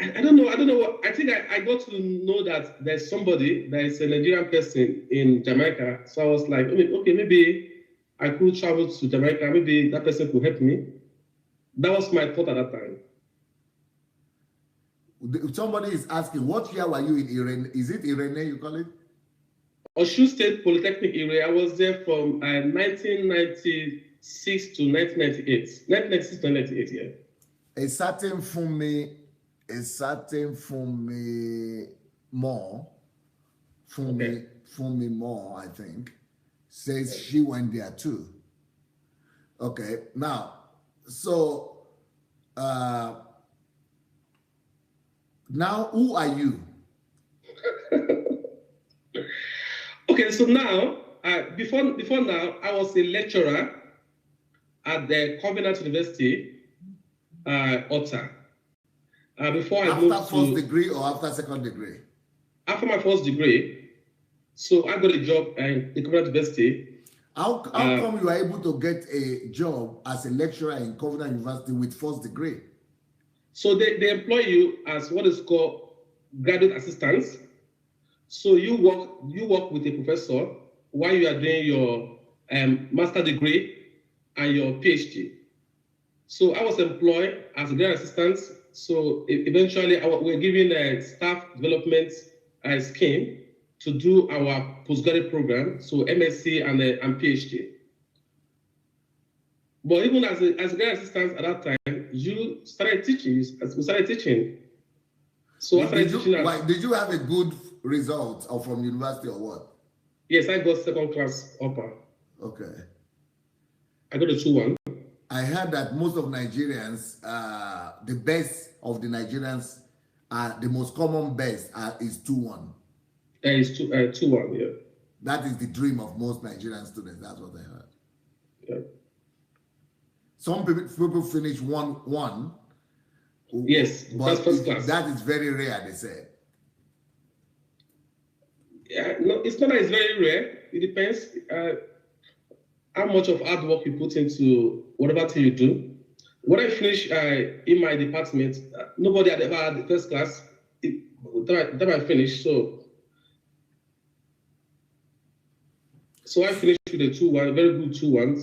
I don't know. I think I got to know that there's somebody that is a Nigerian person in Jamaica. So I was like, okay, maybe I could travel to Jamaica. Maybe that person could help me. That was my thought at that time. Somebody is asking, what year were you in Irene? Is it Irene you call it? Osun State Polytechnic area. I was there from 1996 to 1998. 1996 to 1998, yeah. A certain Funmi Moore, I think, says she went there too. Okay, now, so now who are you? Okay, so now, before now, I was a lecturer at the Covenant University, Otta. Before I moved after first degree or after second degree? After my first degree, so I got a job in the Covenant University. How come you are able to get a job as a lecturer in Covenant University with first degree? So they employ you as what is called graduate assistants. So you work with a professor while you are doing your master degree and your PhD. So I was employed as a graduate assistant. So eventually we were given a staff development scheme to do our postgraduate program, so MSc and PhD. But even as a graduate assistant at that time, you started teaching. We started teaching. So did you have a good result or from university or what? Yes, I got second class upper. Okay. I got a 2-1. I heard that most of Nigerians, the best of the Nigerians, the most common best is 2-1. It's 2-1, yeah. That is the dream of most Nigerian students. That's what I heard. Yeah. Some people finish 1-1. Yes, but first class. That is very rare, they said. Yeah, no, it's not that it's very rare. It depends how much of hard work you put into whatever thing you do. When I finished in my department, nobody had ever had the first class. That I finished, so I finished with a 2-1, very good 2-1.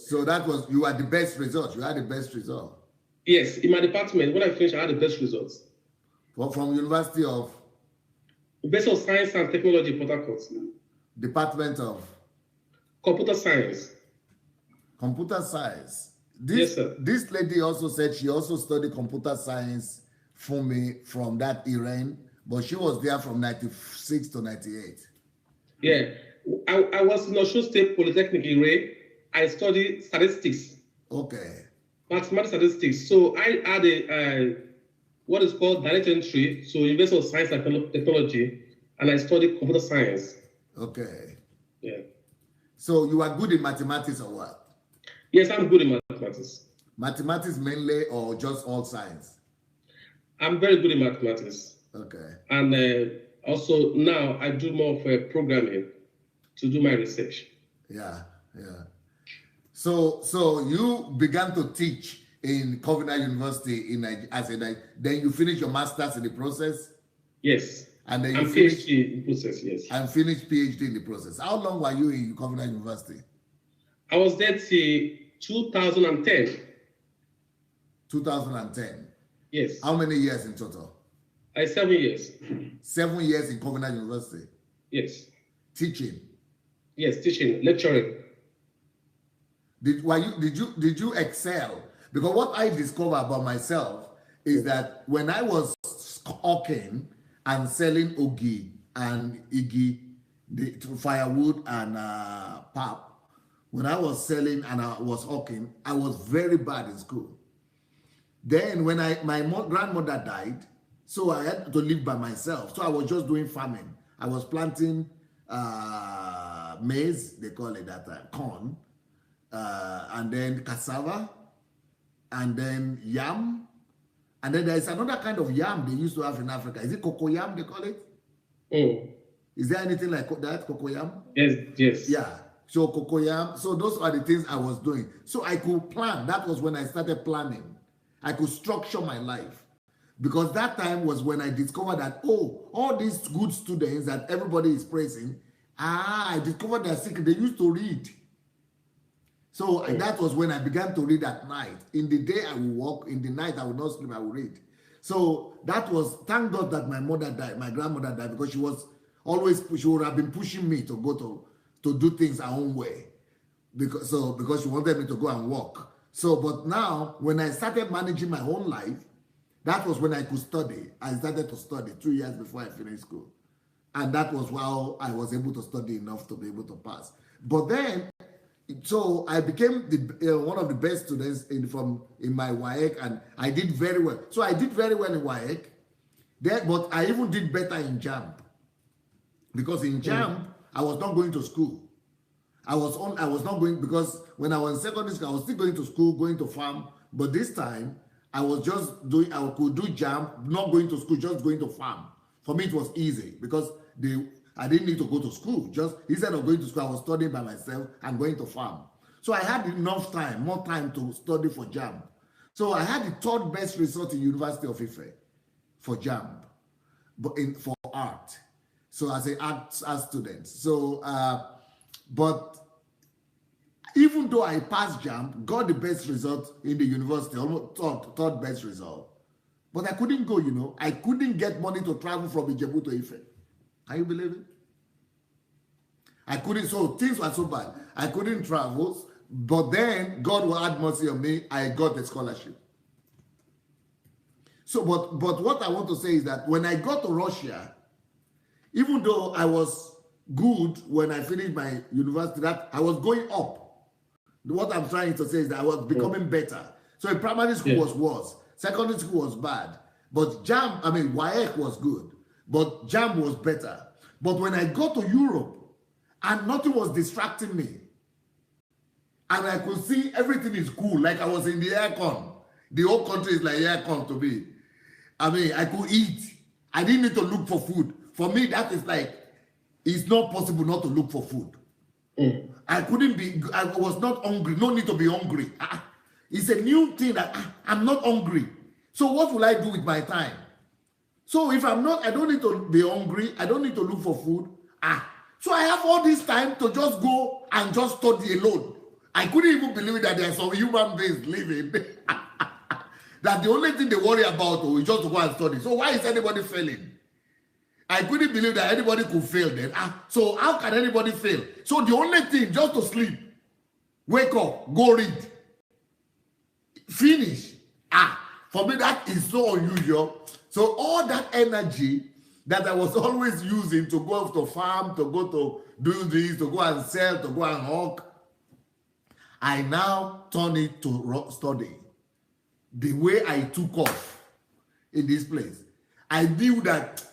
So that was, you had the best result. You had the best result. Yes, in my department, when I finished, I had the best results. From University of? University of Science and Technology, Port Harcourt. Department of? Computer Science. Computer Science. Yes, sir. This lady also said she also studied computer science for me from that Iran, but she was there from 96 to 98. Yeah, I was in Osun State Polytechnic Iran. I studied statistics. Okay. Mathematics statistics. So I had a what is called direct entry, so University of Science and Technology, and I studied computer science. Okay. Yeah. So you are good in mathematics or what? Yes, I'm good in mathematics. Mathematics mainly or just all science? I'm very good in mathematics. Okay. And also now I do more of programming to do my research. Yeah, yeah. So you began to teach in Covenant University then you finish your master's in the process? Yes. And then you PhD in the process, yes. And finished PhD in the process. How long were you in Covenant University? I was there till 2010. 2010? Yes. How many years in total? 7 years. 7 years in Covenant University? Yes. Teaching? Yes, teaching, lecturing. Did you excel? Because what I discovered about myself is that when I was hawking and selling ogi and igi, the firewood and pap, when I was selling and I was hawking, I was very bad in school. Then when my grandmother died, so I had to live by myself. So I was just doing farming. I was planting maize, they call it that time, corn, and then cassava, and then yam, and then there is another kind of yam they used to have in Africa. Is it cocoa yam they call it? Mm. Is there anything like that, cocoyam? Yes. Yeah. So cocoyam. So those are the things I was doing. So I could plan. That was when I started planning. I could structure my life. Because that time was when I discovered that, all these good students that everybody is praising, I discovered their secret. They used to read. So that was when I began to read at night. In the day I will walk, in the night I will not sleep, I will read. So that was, thank God that my mother died, my grandmother died, because she would have been pushing me to go to do things her own way. Because she wanted me to go and walk. So, but now, when I started managing my own life, that was when I could study. I started to study 2 years before I finished school. And that was how I was able to study enough to be able to pass. But then, so I became one of the best students in my WAEC, and I did very well. So I did very well in WAEC, but I even did better in JAMB. Because in JAMB, I was not going to school. I was not going, because when I was in secondary school, I was still going to school, going to farm. But this time, I could do JAMB, not going to school, just going to farm. For me, it was easy because I didn't need to go to school. Just instead of going to school, I was studying by myself and going to farm. So I had enough time, more time to study for JAMB. So I had the third best result in University of Ife for JAMB, but for art. So as an art student. So, but even though I passed JAMB, got the best result in the university, almost third best result, but I couldn't go, I couldn't get money to travel from Ijebu to Ife. Can you believe it? I couldn't, so things were so bad. I couldn't travel, but then God will have mercy on me. I got a scholarship. So, but what I want to say is that when I got to Russia, even though I was good when I finished my university, that I was going up. What I'm trying to say is that I was becoming better. So in primary school was worse. Secondary school was bad. But WAEC was good. But JAMB was better. But when I got to Europe, and nothing was distracting me, and I could see everything is cool, like I was in the aircon. The whole country is like aircon to me. I could eat. I didn't need to look for food. For me, that is like, it's not possible not to look for food. I was not hungry. No need to be hungry. It's a new thing that I'm not hungry. So what will I do with my time? So if I'm not, I don't need to be hungry. I don't need to look for food. So I have all this time to just go and just study alone. I couldn't even believe that there are some human beings living. That the only thing they worry about is just to go and study. So why is anybody failing? I couldn't believe that anybody could fail then. So how can anybody fail? So the only thing, just to sleep, wake up, go read, finish. For me, that is so unusual. So all that energy that I was always using to go to farm, to go to do this, to go and sell, to go and hawk, I now turn it to study. The way I took off in this place, I knew that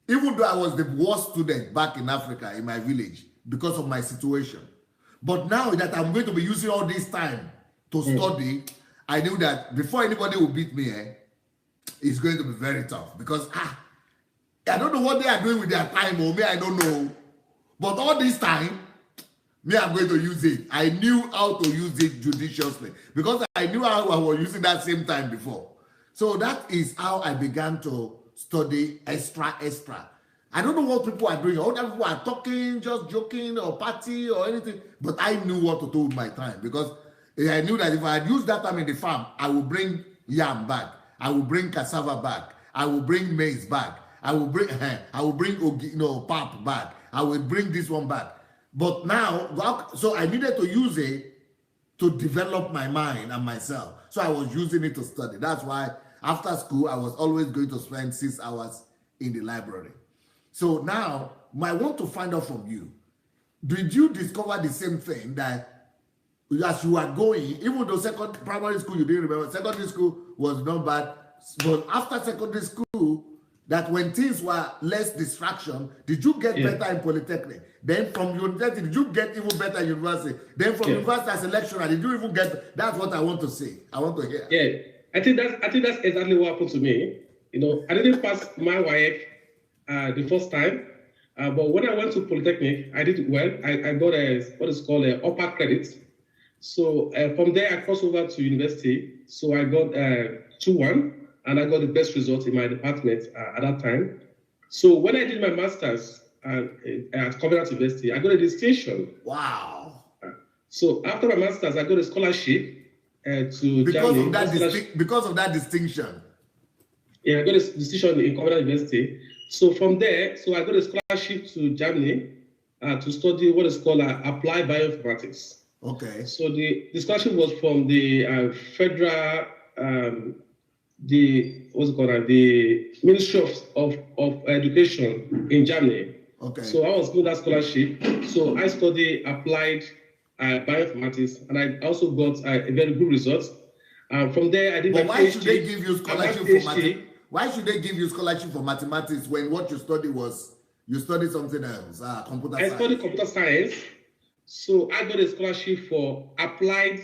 even though I was the worst student back in Africa, in my village, because of my situation, but now that I'm going to be using all this time to study, I knew that before anybody will beat me, it's going to be very tough. Because I don't know what they are doing with their time, or me, I don't know. But all this time, me, I'm going to use it. I knew how to use it judiciously, because I knew how I was using that same time before. So that is how I began to study extra. I don't know what people are doing. Other people are talking, just joking, or party, or anything. But I knew what to do with my time, because I knew that if I had used that time in the farm, I will bring yam back. I will bring cassava back. I will bring maize back. I will bring pap back. I will bring this one back. But now, so I needed to use it to develop my mind and myself. So I was using it to study. That's why after school, I was always going to spend 6 hours in the library. So now, I want to find out from you, did you discover the same thing that as you are going, even though primary school, you didn't remember, secondary school was not bad, but after secondary school, that when things were less distraction, did you get better in Polytechnic? Then from university, did you get even better in university? Then from university as a lecturer, did you even get, that's what I want to say. I want to hear. Yeah, I think that's exactly what happened to me. I didn't pass my WAEC the first time. But when I went to Polytechnic, I did well. I got what is called a upper credit. So from there, I crossed over to university. So I got 2-1, and I got the best result in my department at that time. So when I did my master's at Covenant University, I got a distinction. Wow. So after my master's, I got a scholarship to Germany. Because of that distinction. Yeah, I got a distinction in Covenant University. So from there, I got a scholarship to Germany to study what is called applied bioinformatics. Okay. So the scholarship was from the federal, the Ministry of Education in Germany. Okay. So I was given that scholarship. So I studied applied bioinformatics, and I also got a very good result. From there, I did. But why should they give you scholarship for mathematics? Why should they give you scholarship for mathematics when what you studied you studied something else, computer science? I studied computer science, so I got a scholarship for applied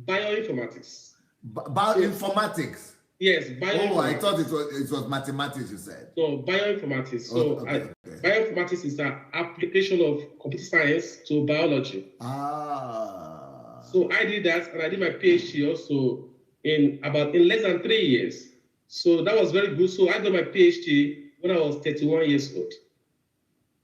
bioinformatics. Bioinformatics? Yes, bioinformatics. Oh, I thought it was mathematics, you said. No, bioinformatics. So bioinformatics is the application of computer science to biology. Ah. So I did that, and I did my PhD also in less than 3 years. So that was very good. So I got my PhD when I was 31 years old.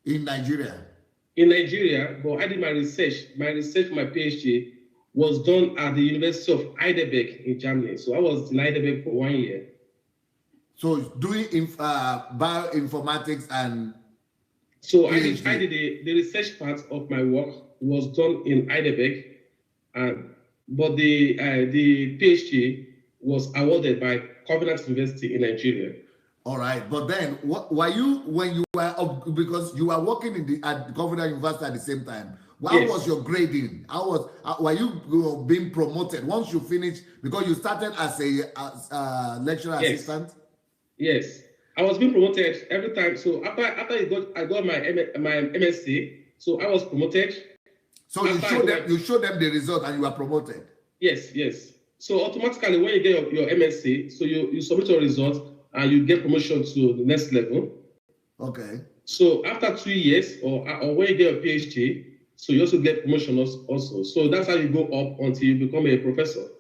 In Nigeria? In Nigeria, but I did my research. My research for my PhD was done at the University of Heidelberg in Germany. So I was in Heidelberg for 1 year. So doing bioinformatics and so PhD. I did the research part of my work was done in Heidelberg, but the PhD was awarded by Covenant University in Nigeria. All right, but then were you, when you were, because you were working at Covenant University at the same time, how was your grading? Were you being promoted once you finished, because you started as a lecturer assistant? Yes, I was being promoted every time. So after I got my MSc, so I was promoted. So you showed them the result and you were promoted? Yes. So automatically, when you get your MSc, so you submit your results and you get promotion to the next level. Okay. So after 2 years, or when you get a PhD, so you also get promotion also. So that's how you go up until you become a professor.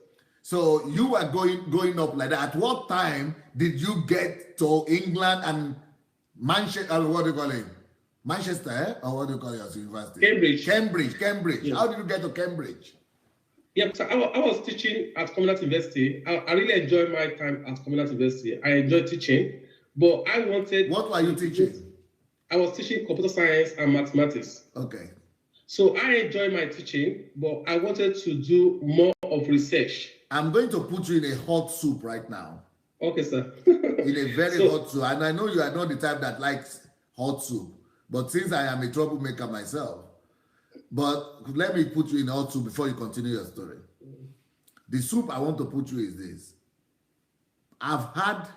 So you were going up like that. At what time did you get to England and Manchester? What do you call it? Manchester, or what do you call your university? Cambridge. Yes. How did you get to Cambridge? Yeah, so I was teaching at Covenant University. I really enjoyed my time at Covenant University. I enjoyed teaching, but I wanted... What were you teaching? I was teaching computer science and mathematics. Okay. So I enjoyed my teaching, but I wanted to do more of research. I'm going to put you in a hot soup right now. Okay, sir. In a very hot soup. And I know you are not the type that likes hot soup, but since I am a troublemaker myself, but let me put you in hot soup before you continue your story. The soup I want to put you is this. I've had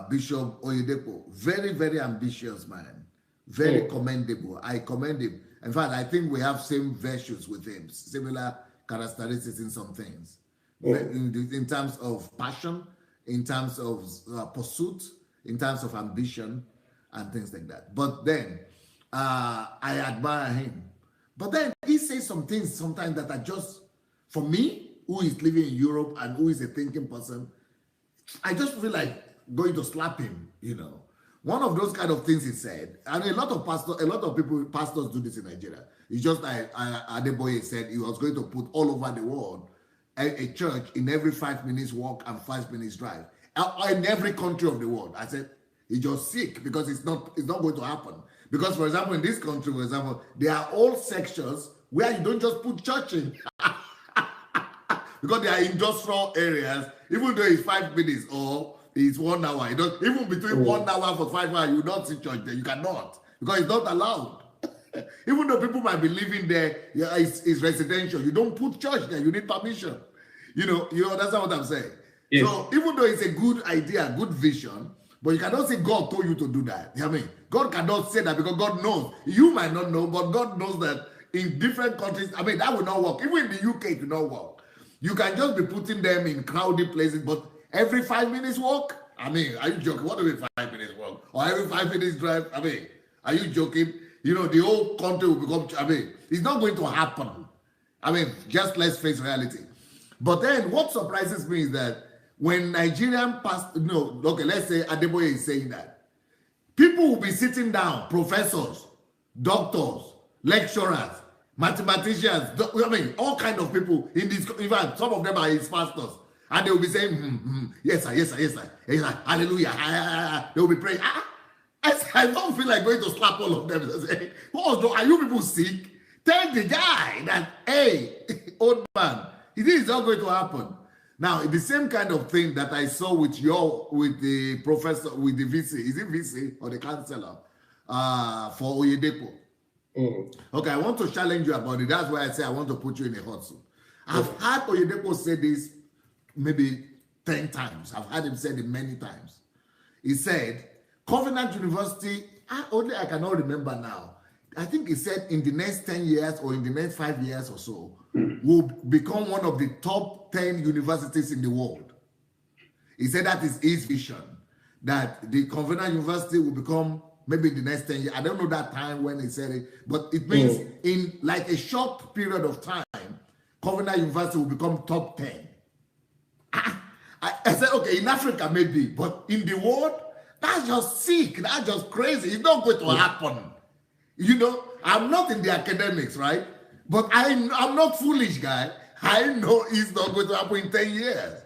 Bishop Oyedepo, very, very ambitious man, very commendable. I commend him. In fact, I think we have same virtues with him, similar characteristics in some things. In terms of passion, in terms of pursuit, in terms of ambition, and things like that. But then, I admire him. But then he says some things sometimes that are just, for me, who is living in Europe and who is a thinking person, I just feel like going to slap him, you know. One of those kind of things he said, and a lot of pastors do this in Nigeria. It's just like Adeboye said, he was going to put all over the world a church in every 5 minutes walk and 5 minutes drive. In every country of the world. I said, he's just sick because it's not going to happen. Because, for example, in this country, for example, there are all sections where you don't just put church in. Because there are industrial areas, even though it's 5 minutes or it's 1 hour. Even between 1 hour for 5 hours, you will not see church there. You cannot. Because it's not allowed. Even though people might be living there, it's residential. You don't put church there. You need permission. You understand what I'm saying? Yes. So even though it's a good idea, good vision, but you cannot say God told you to do that. You know what I mean? God cannot say that because God knows. You might not know, but God knows that in different countries, I mean, that will not work. Even in the UK, it will not work. You can just be putting them in crowded places, but every 5 minutes walk? I mean, are you joking? What do you mean 5 minutes walk? Or every 5 minutes drive? I mean, Are you joking? You know, the whole country will become, I mean, it's not going to happen. I mean, just let's face reality. But then what surprises me is that when Nigerian let's say Adeboye is saying that, people will be sitting down, professors, doctors, lecturers, mathematicians, I mean, all kind of people in this, in fact, some of them are his pastors, and they will be saying, yes, sir, yes, sir, yes, sir, yes, sir, hallelujah, they will be praying. I don't feel like going to slap all of them and say, oh, are you people sick? Tell the guy that, hey, old man, it is not going to happen. Now, the same kind of thing that I saw with the professor, with the VC, is it VC or the counselor for Oyedepo? Okay, I want to challenge you about it. That's why I say I want to put you in a hot seat. I've heard Oyedepo say this maybe 10 times. I've heard him say it many times. He said, Covenant University, only I cannot remember now. I think he said in the next 10 years or in the next 5 years or so, will become one of the top 10 universities in the world. He said that is his vision, that the Covenant University will become maybe in the next 10 years. I don't know that time when he said it, but it means in like a short period of time, Covenant University will become top 10. I said, okay, in Africa maybe, but in the world, that's just sick. That's just crazy. It's not going to happen. You know, I'm not in the academics, right? But I'm not foolish, guy. I know it's not going to happen in 10 years.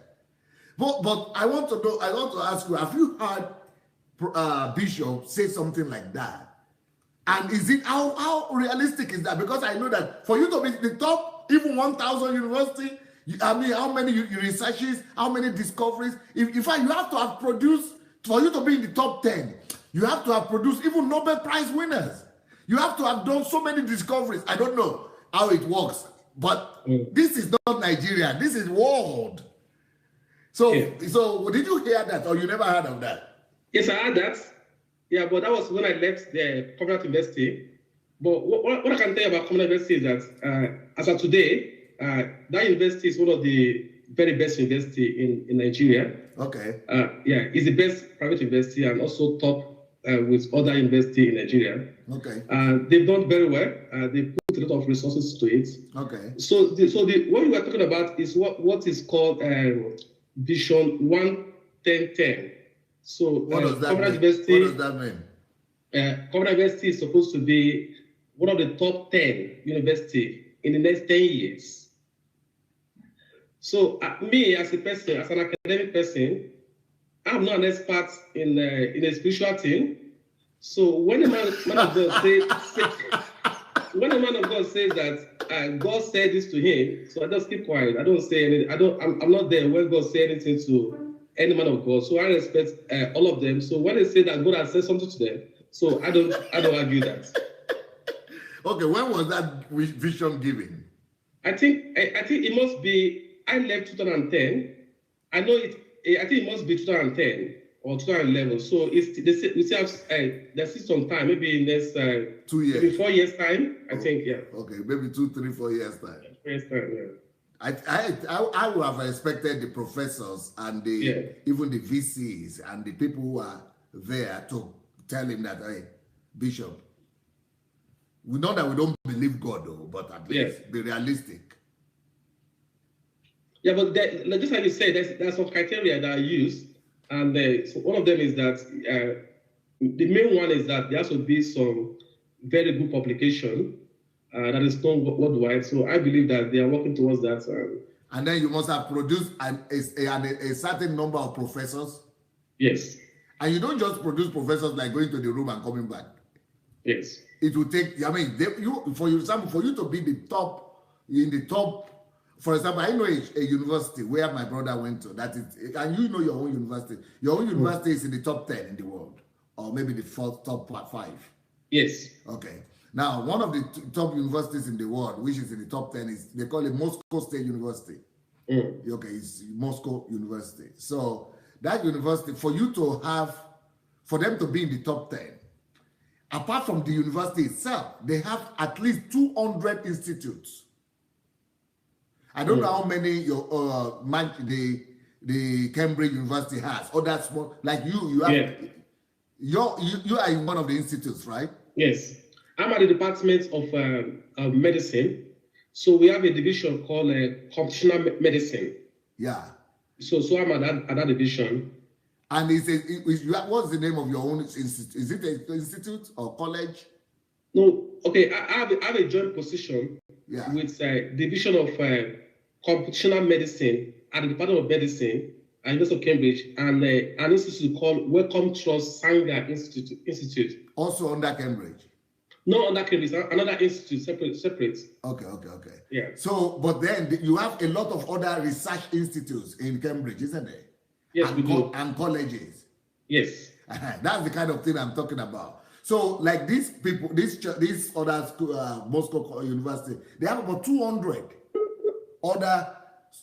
But I want to ask you, have you heard Bishop say something like that? And is it, how realistic is that? Because I know that for you to be the top, even 1,000 university, I mean, how many researches, how many discoveries? In fact, you have to have produced, for you to be in the top 10, you have to have produced even Nobel Prize winners. You have to have done so many discoveries. I don't know how it works, but this is not Nigeria. This is world. So did you hear that, or you never heard of that? Yes, I heard that. Yeah, but that was when I left the Covenant University. But what I can tell you about Covenant University is that as of today, that university is one of the very best university in Nigeria. Okay. Yeah, it's the best private university and also top with other university in Nigeria. Okay. They've done very well. They put a lot of resources to it. Okay. So what we are talking about is what is called Vision 1-10-10. So what does that mean? University, what does that mean? Covenant University is supposed to be one of the top 10 university in the next 10 years. So me as a person, as an academic person, I'm not an expert in a spiritual thing. So when a man of God when a man of God says that God said this to him, so I just keep quiet. I don't say anything. I'm not there when God said anything to any man of God. So I respect all of them. So when they say that God has said something to them, so I don't argue that. Okay, when was that vision given? I think it must be. I left 2010. I know it. I think it must be 2010 or 2011. So we still have there's some time. Maybe in next 2 years, maybe 4 years time. I think, yeah. Okay, maybe 2, 3, 4 years time. 4 years time, yeah. I would have expected the professors and even the VCs and the people who are there to tell him that, hey, Bishop, we know that we don't believe God, though, but at least be realistic. Yeah, but just like you said, there's some criteria that are used, and so one of them is that the main one is that there has to be some very good publication that is known worldwide. So I believe that they are working towards that. And then you must have produced a certain number of professors. Yes. And you don't just produce professors like going to the room and coming back. Yes. It will take. I mean, for you to be in the top. For example, I know a university where my brother went to. That is, and you know your own university. Your own university is in the top 10 in the world, or maybe the top 5. Yes. Okay. Now, one of the top universities in the world, which is in the top 10, is they call it Moscow State University. Okay, it's Moscow University. So that university, for them to be in the top 10, apart from the university itself, they have at least 200 institutes. I don't know how many the Cambridge University has, or that small, like you have, you are in one of the institutes, right? Yes. I'm at the Department of Medicine. So we have a division called computational medicine. Yeah. So I'm at that division. And what's the name of your own institute? Is it an institute or college? No, okay. I have a joint position with division of computational medicine at the Department of Medicine at University of Cambridge, and an institute called Wellcome Trust Sandey Institute. Also under Cambridge? No, under Cambridge, another institute, separate. Okay. Yeah. So, but then you have a lot of other research institutes in Cambridge, isn't it? Yes, we do. And colleges. Yes. That's the kind of thing I'm talking about. So, like these people, these other Moscow University, they have about 200 other,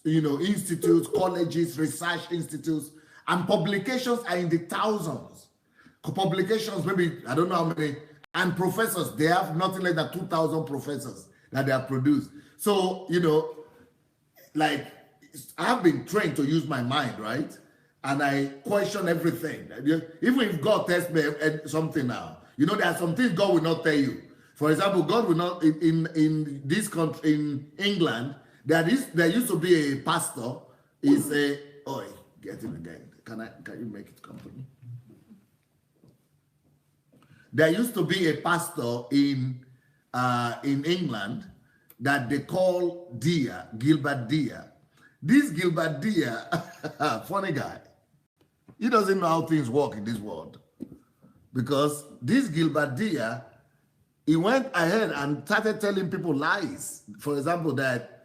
institutes, colleges, research institutes, and publications are in the thousands. Publications, maybe, I don't know how many, and professors, they have nothing less than 2,000 professors that they have produced. So, like, I've been trained to use my mind, right? And I question everything. Even if God tells me something now, there are some things God will not tell you. For example, God will not, in this country, in England, there used to be a pastor, get it again. Can you make it come to me? There used to be a pastor in England that they call Gilbert Deere. This Gilbert Deere, funny guy, he doesn't know how things work in this world. Because this Gilbert Deere, he went ahead and started telling people lies. For example, that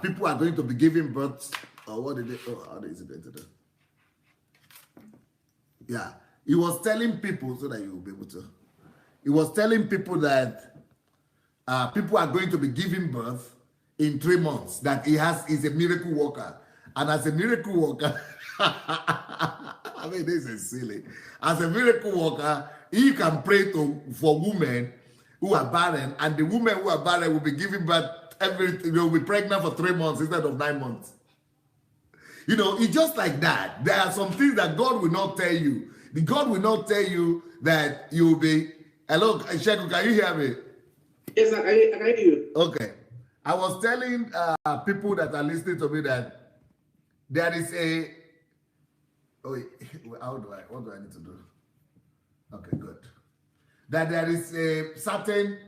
people are going to be giving birth, or how is it going to do? Yeah. He was telling people, so that you will be able to, he was telling people that people are going to be giving birth in 3 months, that he's a miracle worker. And as a miracle worker, I mean, this is silly. As a miracle worker, he can pray for women who are barren, and the women who are barren will be giving birth they'll be pregnant for 3 months instead of 9 months. It's just like that. There are some things that God will not tell you. God will not tell you that you will be. Hello, Sheku, can you hear me? Yes, I can hear you. Okay. I was telling people that are listening to me that there is a. What do I need to do? Okay, good. That there is a certain.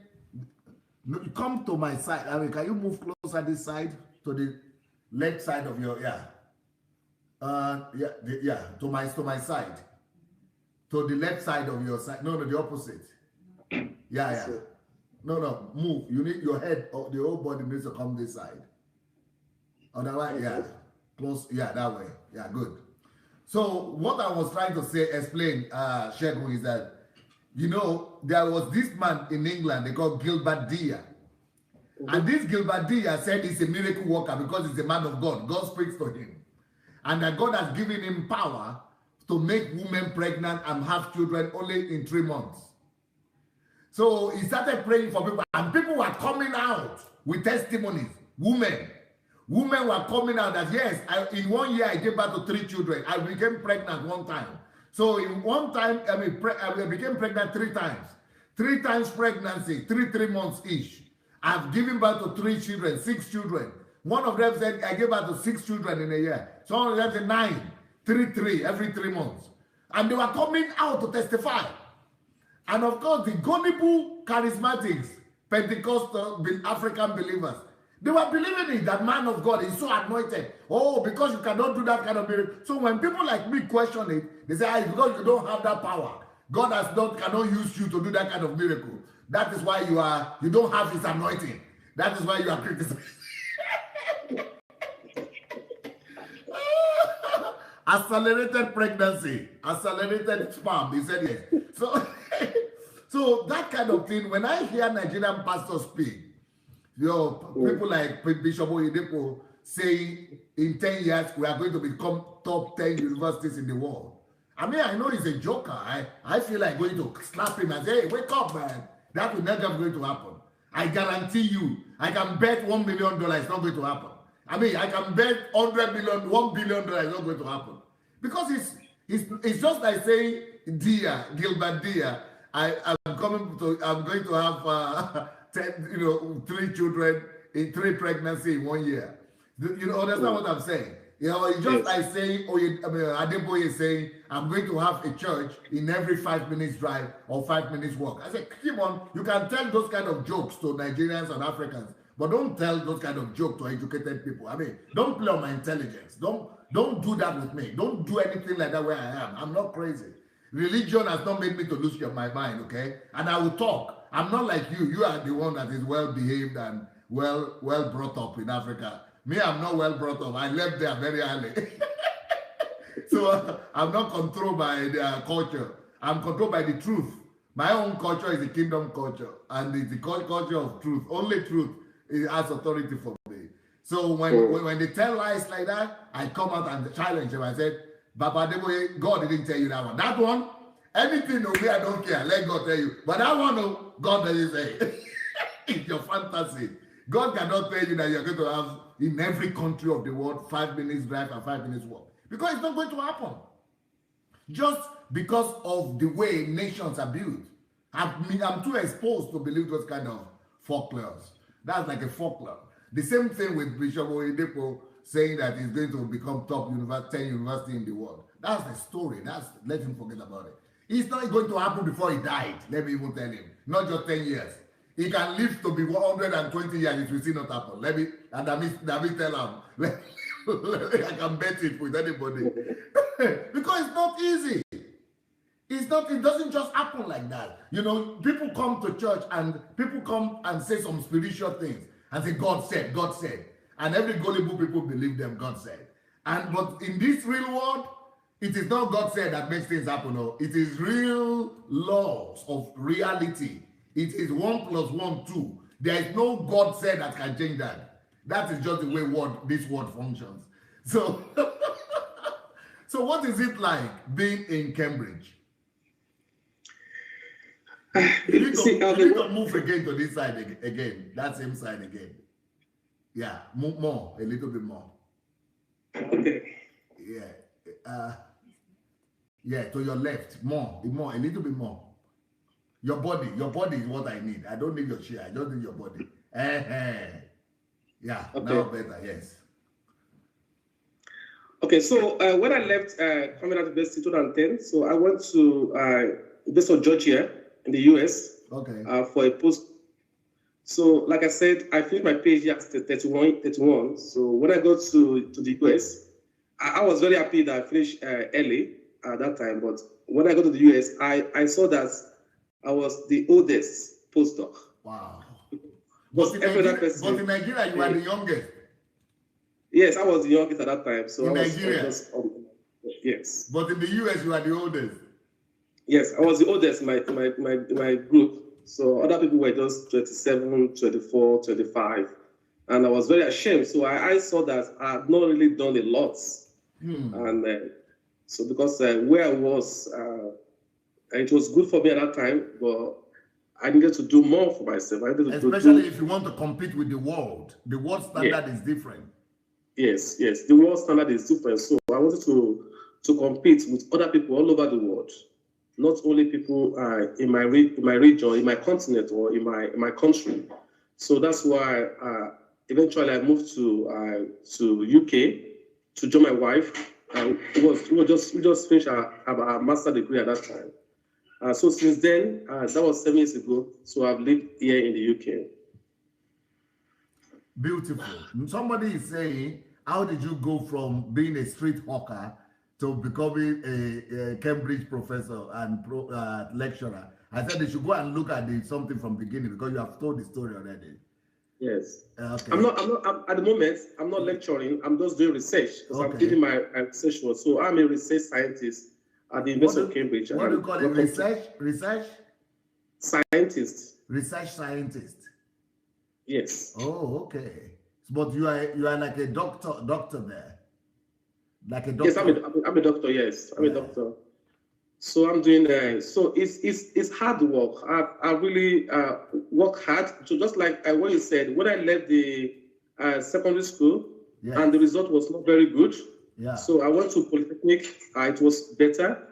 Come to my side. I mean, can you move closer this side to the left side of your to my side. To the left side of your side. No, the opposite. Yeah. No, move. You need your head, or the whole body needs to come this side. Otherwise, close. Yeah, that way. Yeah, good. So what I was trying to explain, Shegun, is that there was this man in England they called Gilbert Deere, and this Gilbert Deere said he's a miracle worker because he's a man of God. God speaks to him, and that God has given him power to make women pregnant and have children only in 3 months. So he started praying for people, and people were coming out with testimonies. Women were coming out that, yes, in 1 year I gave birth to 3 children. I became pregnant one time. So in one time, I became pregnant 3 times. 3 times pregnancy, 3 months each. I've given birth to 3 children, 6 children. One of them said I gave birth to 6 children in a year. Some of them said 9, 3, every 3 months. And they were coming out to testify. And of course, the gullible charismatics, Pentecostal African believers, they were believing it, that man of God is so anointed. Oh, because you cannot do that kind of miracle. So when people like me question it, they say, because you don't have that power. God cannot use you to do that kind of miracle. That is why you don't have his anointing. That is why you are criticized. Accelerated pregnancy, accelerated sperm, he said yes. So that kind of thing, when I hear Nigerian pastors speak, people like Bishop Oyedepo saying in 10 years we are going to become top 10 universities in the world. I mean, I know he's a joker. I feel like going to slap him and say, hey, wake up, man. That will never going to happen. I guarantee you, I can bet $1 million it's not going to happen. I mean, I can bet $100 million, $1 billion it's not going to happen. Because it's just like saying Gilbert Deere, I'm I'm going to have 10, 3 children in 3 pregnancy in 1 year. You understand what I'm saying? It's just like saying, Adeboye is saying, I'm going to have a church in every 5 minutes drive or 5 minutes walk. I said, come on, you can tell those kind of jokes to Nigerians and Africans, but don't tell those kind of jokes to educated people. I mean, don't play on my intelligence. Don't do that with me. Don't do anything like that where I am. I'm not crazy. Religion has not made me to lose my mind, okay? And I will talk. I'm not like you. You are the one that is well behaved and well brought up in Africa. Me, I'm not well brought up. I left there very early. So I'm not controlled by their culture. I'm controlled by the truth. My own culture is the kingdom culture, and it's the culture of truth. Only truth has authority for me. So when they tell lies like that, I come out and challenge them. I said, Baba Adeboye, God didn't tell you that one. That one, anything over I don't care. Let God tell you. But that one, no, God doesn't say. It's your fantasy. God cannot tell you that you're going to have in every country of the world 5 minutes drive and 5 minutes walk. Because it's not going to happen. Just because of the way nations are built. I'm too exposed to believe those kind of folklores. That's like a folklore. The same thing with Bishop Oyedepo saying that he's going to become top 10 university in the world. That's the story. Let him forget about it. It's not going to happen before he died. Let me even tell him. Not just 10 years. He can live to be 120 years. It will still not happen. Let me tell him. I can bet it with anybody. Because it's not easy. It doesn't just happen like that. People come to church and people come and say some spiritual things and say, God said. And every gullible people believe them, God said. But in this real world, it is not God said that makes things happen. No. It is real laws of reality. It is 1 + 1, 2. There is no God said that can change that. That is just the way this world functions. So, so what is it like being in Cambridge? You need to move again to this side again. That same side again. Yeah, move more, a little bit more. Okay. Yeah. Yeah, to your left. More, a little bit more. Your body is what I need. I don't need your chair. I just need your body. Yeah, okay. Now better, yes. Okay, so when I left Commonwealth University 2010, so I went to Georgia in the US for a post. So, like I said, I finished my PhD at 31. So when I got to the US, I was very happy that I finished early at that time. But when I got to the US, I saw that I was the oldest postdoc. Wow. But in Nigeria, you are the youngest. Yes, I was the youngest at that time. So in Nigeria? Yes. But in the US, you are the oldest. Yes, I was the oldest in my group. So other people were just 27, 24, 25. And I was very ashamed. So I saw that I had not really done a lot. And so because where I was, it was good for me at that time, but I needed to do more for myself. Especially if you want to compete with the world. The world standard is different. Yes. The world standard is different. So I wanted to compete with other people all over the world. Not only people in my region, in my continent, or in my country. So that's why eventually I moved to UK to join my wife. We just finished our master's degree at that time. So since then, that was 7 years ago. So I've lived here in the UK. Beautiful. Somebody is saying, how did you go from being a street hawker to becoming a Cambridge professor and lecturer? I said they should go and look at something from the beginning because you have told the story already. Yes. Okay. I'm at the moment. I'm not lecturing. I'm just doing research because I'm doing my research work. So I'm a research scientist at the University of Cambridge. What do you call it? Research scientist. Research scientist. Yes. Oh, okay. But you are like a doctor there. Like a doctor. Yes, I'm a doctor. Yes, I'm a doctor. So I'm doing. So it's hard work. I really work hard. So just like what you said, when I left the secondary school, and the result was not very good. Yeah. So I went to Polytechnic. It was better.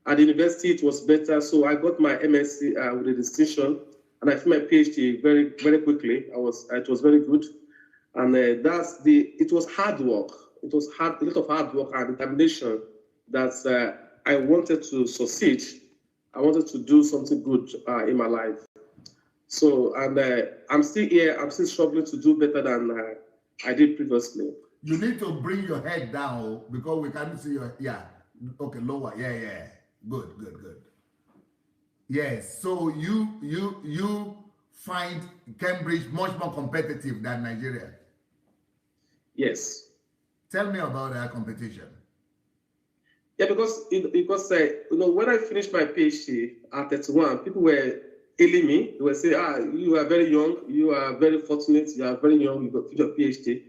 At the university, it was better. So I got my MSc with a distinction, and I finished my PhD very, very quickly. It was very good. And it was hard work. It was a lot of hard work and determination that I wanted to succeed. I wanted to do something good in my life. So, and I'm still here. I'm still struggling to do better than I did previously. You need to bring your head down because we can't see your, okay, lower, good. Yes, so you find Cambridge much more competitive than Nigeria? Yes. Tell me about that competition. Yeah, because when I finished my PhD at 31, people were hailing me. They were saying, you are very young, you are very fortunate, you are very young, you got your PhD.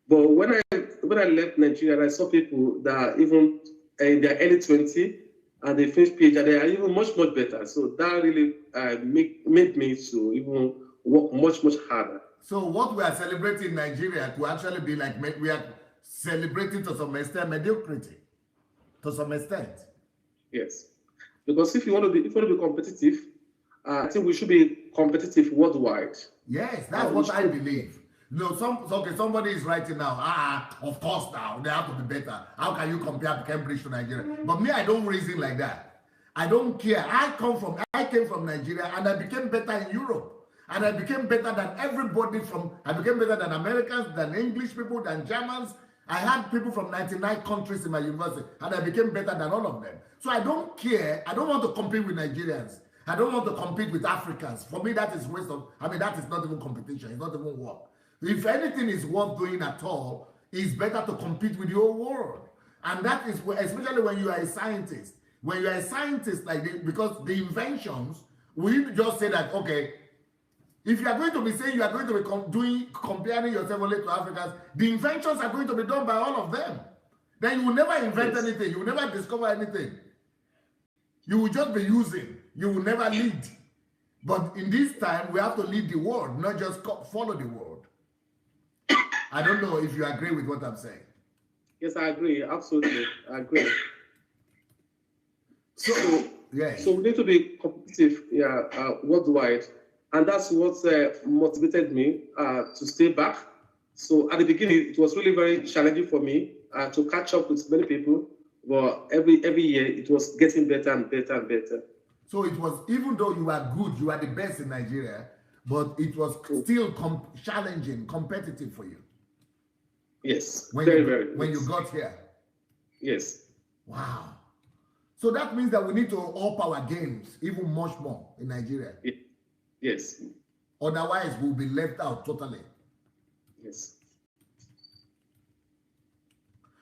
But when I left Nigeria, I saw people that are even in their early 20s and they finished PhD, and they are even much better. So that really made me to even work much harder. So what we are celebrating in Nigeria could actually be like, we are celebrating to some extent mediocrity, to some extent. Yes, because if you want to be competitive, I think we should be competitive worldwide. Yes, that's what I believe. No, somebody is writing now, of course now, they have to be better. How can you compare Cambridge to Nigeria? But me, I don't reason like that. I don't care. I came from Nigeria and I became better in Europe. And I became better than everybody I became better than Americans, than English people, than Germans. I had people from 99 countries in my university and I became better than all of them. So I don't care. I don't want to compete with Nigerians. I don't want to compete with Africans. For me, that is waste of, that is not even competition. It's not even work. If anything is worth doing at all, it's better to compete with the whole world. And that is, especially when you are a scientist. When you are a scientist, because the inventions, we just say that, okay, if you are going to be saying you are going to be comparing yourself only to Africans, the inventions are going to be done by all of them. Then you will never invent anything. You will never discover anything. You will just be using. You will never lead. But in this time, we have to lead the world, not just follow the world. I don't know if you agree with what I'm saying. Yes, I agree. Absolutely. I agree. So we need to be competitive worldwide. And that's what motivated me to stay back. So at the beginning, it was really very challenging for me to catch up with many people. But every year, it was getting better and better and better. So it was, even though you are good, you are the best in Nigeria, but it was still challenging, competitive for you. Yes, when you got here. Yes. Wow. So that means that we need to up our games even much more in Nigeria. Yes. Otherwise, we'll be left out totally. Yes.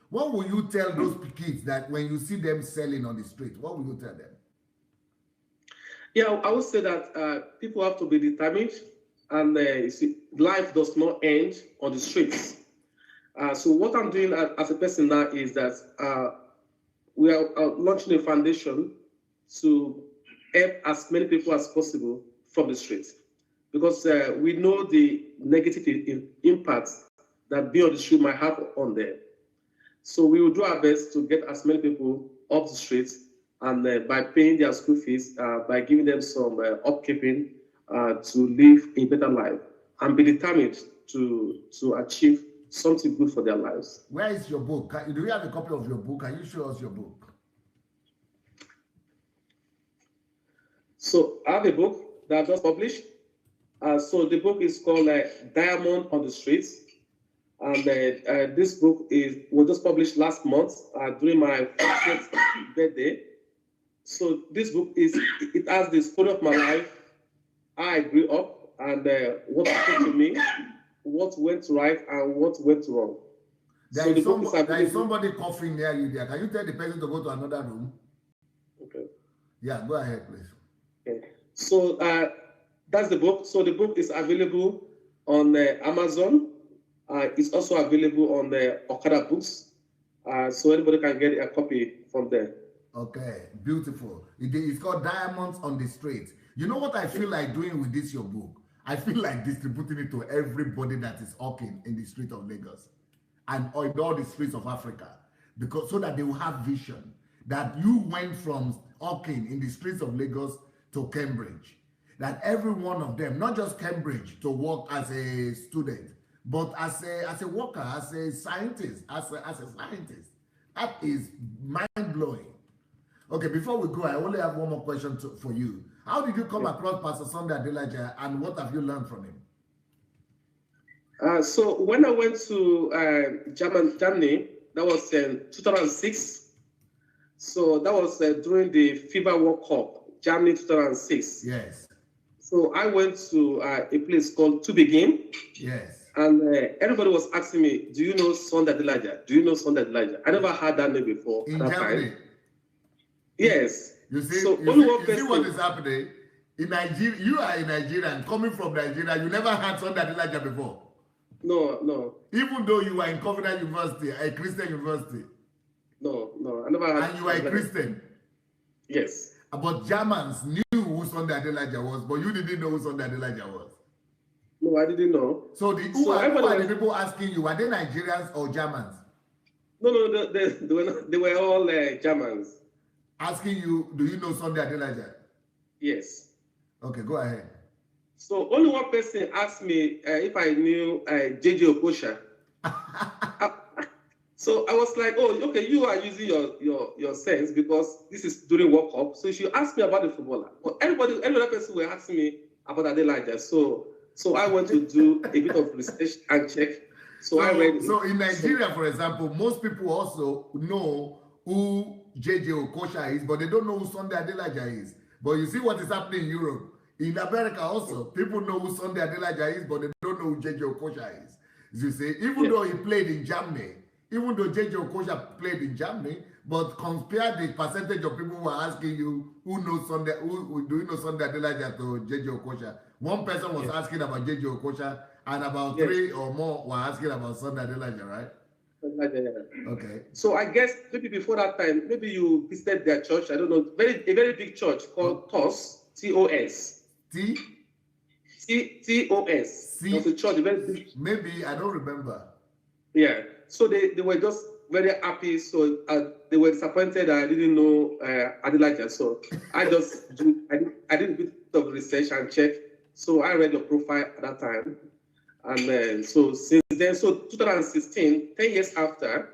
What will you tell those kids that when you see them selling on the street? What will you tell them? Yeah, I would say that people have to be determined, and life does not end on the streets. So what I'm doing as a person now is that we are launching a foundation to help as many people as possible from the streets, because we know the negative impact that being on the street might have on them. So we will do our best to get as many people off the streets, and by paying their school fees, by giving them some upkeeping to live a better life and be determined to achieve something good for their lives. Where is your book? Do you have a copy of your book? Can you show us your book? So I have a book that I just published. So the book is called Diamond on the Streets. And this book was just published last month during my 40th birthday. So this book it has the story of my life, how I grew up, and what happened to me, what went right and what went wrong. There is somebody coughing near you there. Can you tell the person to go to another room? Okay. Yeah, go ahead, please. Okay. So that's the book. So the book is available on Amazon. It's also available on the Okada Books. So anybody can get a copy from there. Okay, beautiful. It's called Diamonds on the Street. You know what I feel like doing with this, your book? I feel like distributing it to everybody that is hawking in the street of Lagos and in all the streets of Africa, because so that they will have vision. that you went from Auckland in the streets of Lagos to Cambridge. That every one of them, not just Cambridge to work as a student, but as a worker, as a scientist, as a scientist. That is mind-blowing. Okay, before we go, I only have one more question for you. How did you come across Pastor Sandei Adelaja, and what have you learned from him? So when I went to Germany, that was in 2006. So that was during the FIBA World Cup, Germany 2006. Yes. So I went to a place called To Begin. Yes. And everybody was asking me, do you know Sandei Adelaja? Do you know Sandei Adelaja? I never heard that name before. In Germany? Time. Yes. You see, so you see what is happening? In Nigeria, you are in Nigeria and coming from Nigeria, you never heard Sandei Adelaja before? No. Even though you were in Covenant University, a Christian university? No, I never heard. And you were a Christian? Yes. But Germans knew who Sandei Adelaja was, but you didn't know who Sandei Adelaja was? No, I didn't know. So who are the people asking you? Are they Nigerians or Germans? No, they were all Germans. Asking you, do you know Sandei Adelaja? Yes. Okay, go ahead. So only one person asked me if I knew JJ Okocha. So I was like, oh, okay, you are using your sense because this is during World Cup. So you should ask me about the footballer. But every other person were asking me about Adelaja. So I went to do a bit of research and check. So I read. So in Nigeria, for example, most people also know who JJ Okocha is, but they don't know who Sandei Adelaja is. But you see what is happening in Europe. In America also, people know who Sandei Adelaja is, but they don't know who JJ Okocha is. You see, even though he played in Germany, even though JJ Okocha played in Germany, but compare the percentage of people who are asking you who knows Sandei, who do you know Sandei Adelaja to JJ Okocha. One person was asking about JJ Okocha, and about 3 or more were asking about Sandei Adelaja, right? Okay. So I guess maybe before that time, maybe you visited their church. I don't know, a very big church called TOS, TOS. TOS. It was a church, very big. Maybe I don't remember. Yeah. So they were just very happy. So they were disappointed that I didn't know Adelajah. So I just I did a bit of research and check. So I read your profile at that time. And so since then, so 2016, 10 years after,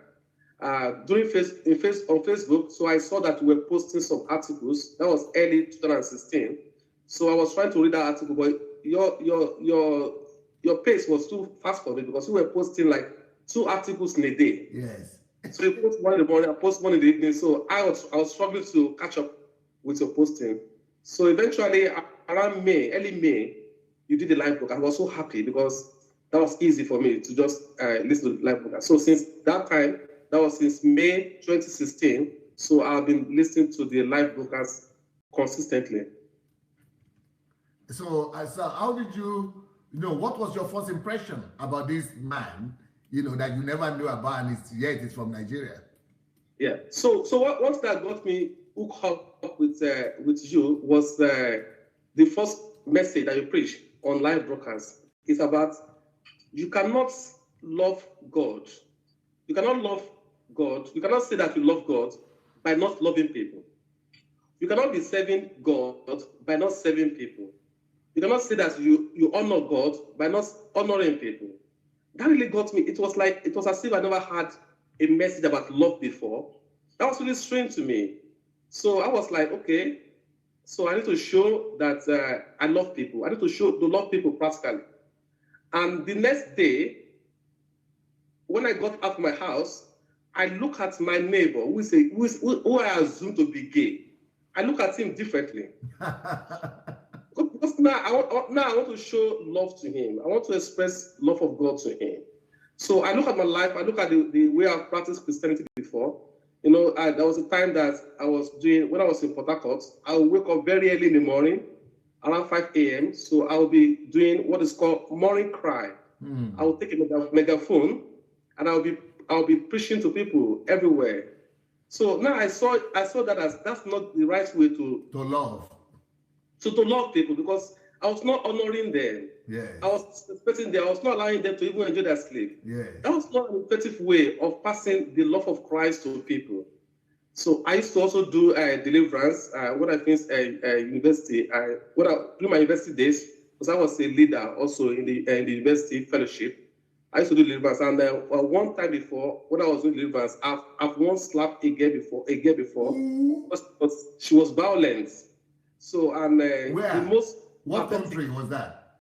on Facebook, so I saw that you were posting some articles. That was early 2016. So I was trying to read that article, but your pace was too fast for me because you were posting like 2 articles in a day. Yes. So you post one in the morning, I post one in the evening. So I was struggling to catch up with your posting. So eventually, around May, early May, you did the live book. I was so happy because that was easy for me to just listen to the live book. So since that time, that was since May 2016. So I've been listening to the live broadcast consistently. So how did you know, what was your first impression about this man, that you never knew about, and yet it's from Nigeria? Yeah. So what that got me hooked up with you was the first message that you preached on live broadcast. It's about you cannot love God. You cannot love God. You cannot say that you love God by not loving people. You cannot be serving God by not serving people. You cannot say that you honor God by not honoring people. That really got me. It was as if I never had a message about love before. That was really strange to me. So I was like, okay, so I need to show that I love people. I need to love people practically. And the next day, when I got out of my house, I look at my neighbor who I assume to be gay. I look at him differently. Because now I want to show love to him. I want to express love of God to him. So I look at my life. I look at the way I've practiced Christianity before. There was a time that I was doing, when I was in Port Harcourt, I would wake up very early in the morning, around 5 a.m. So I will be doing what is called morning cry. I will take a megaphone and I'll be preaching to people everywhere. So now I saw that as that's not the right way to love. So to love people, because I was not honoring them. Yeah. I was expecting them. I was not allowing them to even enjoy their sleep. Yeah. That was not an effective way of passing the love of Christ to people. So I used to also do deliverance when I finished university. During my university days, because I was a leader also in the university fellowship. I used to do deliverance, and one time before, when I was doing deliverance, I've once slapped a girl before, but she was violent. So, and where? What country was that?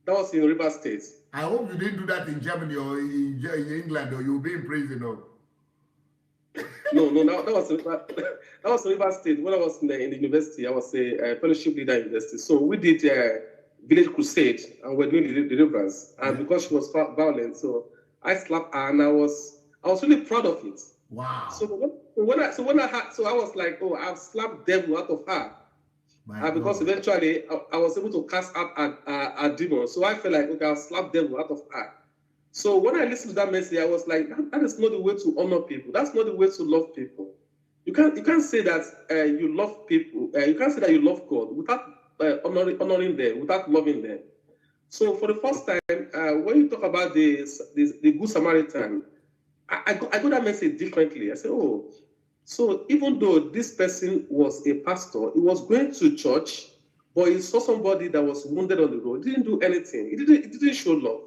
That was in River State. I hope you didn't do that in Germany or in England, or you'll be in prison. Or... No, that was River State. When I was in the university, I was a fellowship leader in university. So we did village crusade, and we're doing the deliverance. And because she was violent, so I slapped her, and I was really proud of it. Wow. So when I was like, oh, I've slapped devil out of her. Because eventually I was able to cast out a demon. So I felt like, okay, I'll slap devil out of her. So when I listened to that message, I was like, that is not the way to honor people. That's not the way to love people. You can't say that you love people. You can't say that you love God without honoring them, without loving them. So for the first time, when you talk about the Good Samaritan, I got that message differently. I said, oh, so even though this person was a pastor, he was going to church, but he saw somebody that was wounded on the road. He didn't do anything. He didn't show love.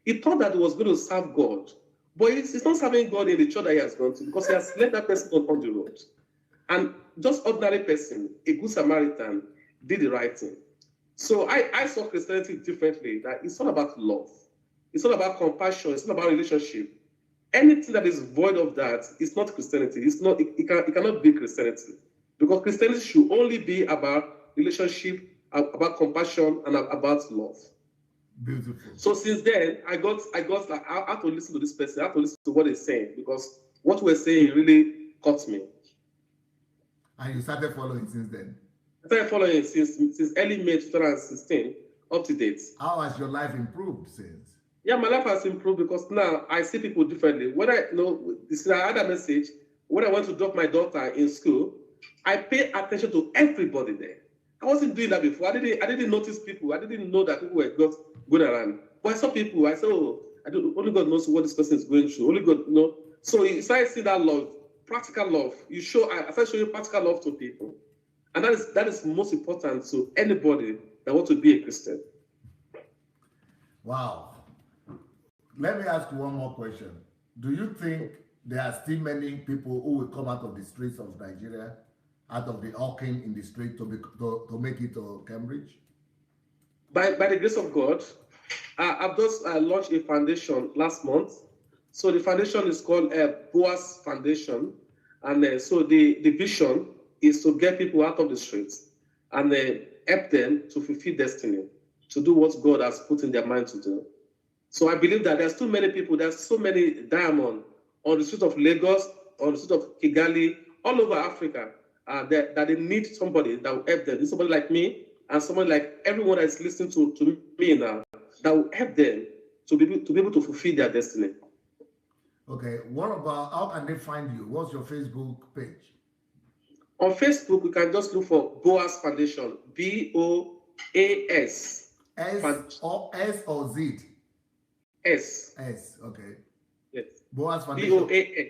He thought that he was going to serve God, but he's not serving God in the church that he has gone to, because he has left that person on the road. And just ordinary person, a Good Samaritan, did the right thing. So I saw Christianity differently, that it's not about love. It's not about compassion. It's not about relationship. Anything that is void of that is not Christianity. It cannot be Christianity. Because Christianity should only be about relationship, about compassion, and about love. Beautiful. So since then, I got like, I have to listen to this person. I have to listen to what he's saying, because what we're saying really caught me. And you started following since then? I started following since early May 2016, up to date. How has your life improved since? Yeah, my life has improved, because now I see people differently. When I had a message, when I went to drop my daughter in school, I paid attention to everybody there. I wasn't doing that before. I didn't notice people. I didn't know that people were going around. But I saw people. I said, oh, only God knows what this person is going through. Only God knows. So you started seeing that love, practical love. I started showing practical love to people. And that is most important to anybody that wants to be a Christian. Wow. Let me ask you one more question. Do you think there are still many people who will come out of the streets of Nigeria, out of the hawking in the street to make it to Cambridge? By the grace of God, I've just launched a foundation last month. So the foundation is called Boaz Foundation. And so the vision is to get people out of the streets and help them to fulfill destiny, to do what God has put in their mind to do. So I believe that there's too many people, there's so many diamonds on the street of Lagos, on the street of Kigali, all over Africa, that they need somebody that will help them. Somebody like me and somebody like everyone that is listening to me now, that will help them to be able to fulfill their destiny. Okay, what about, how can they find you? What's your Facebook page? On Facebook, you can just look for Boaz Foundation, B-O-A-S. S or Z? S. S, okay. Yes. Boaz Foundation. B-O-A-S.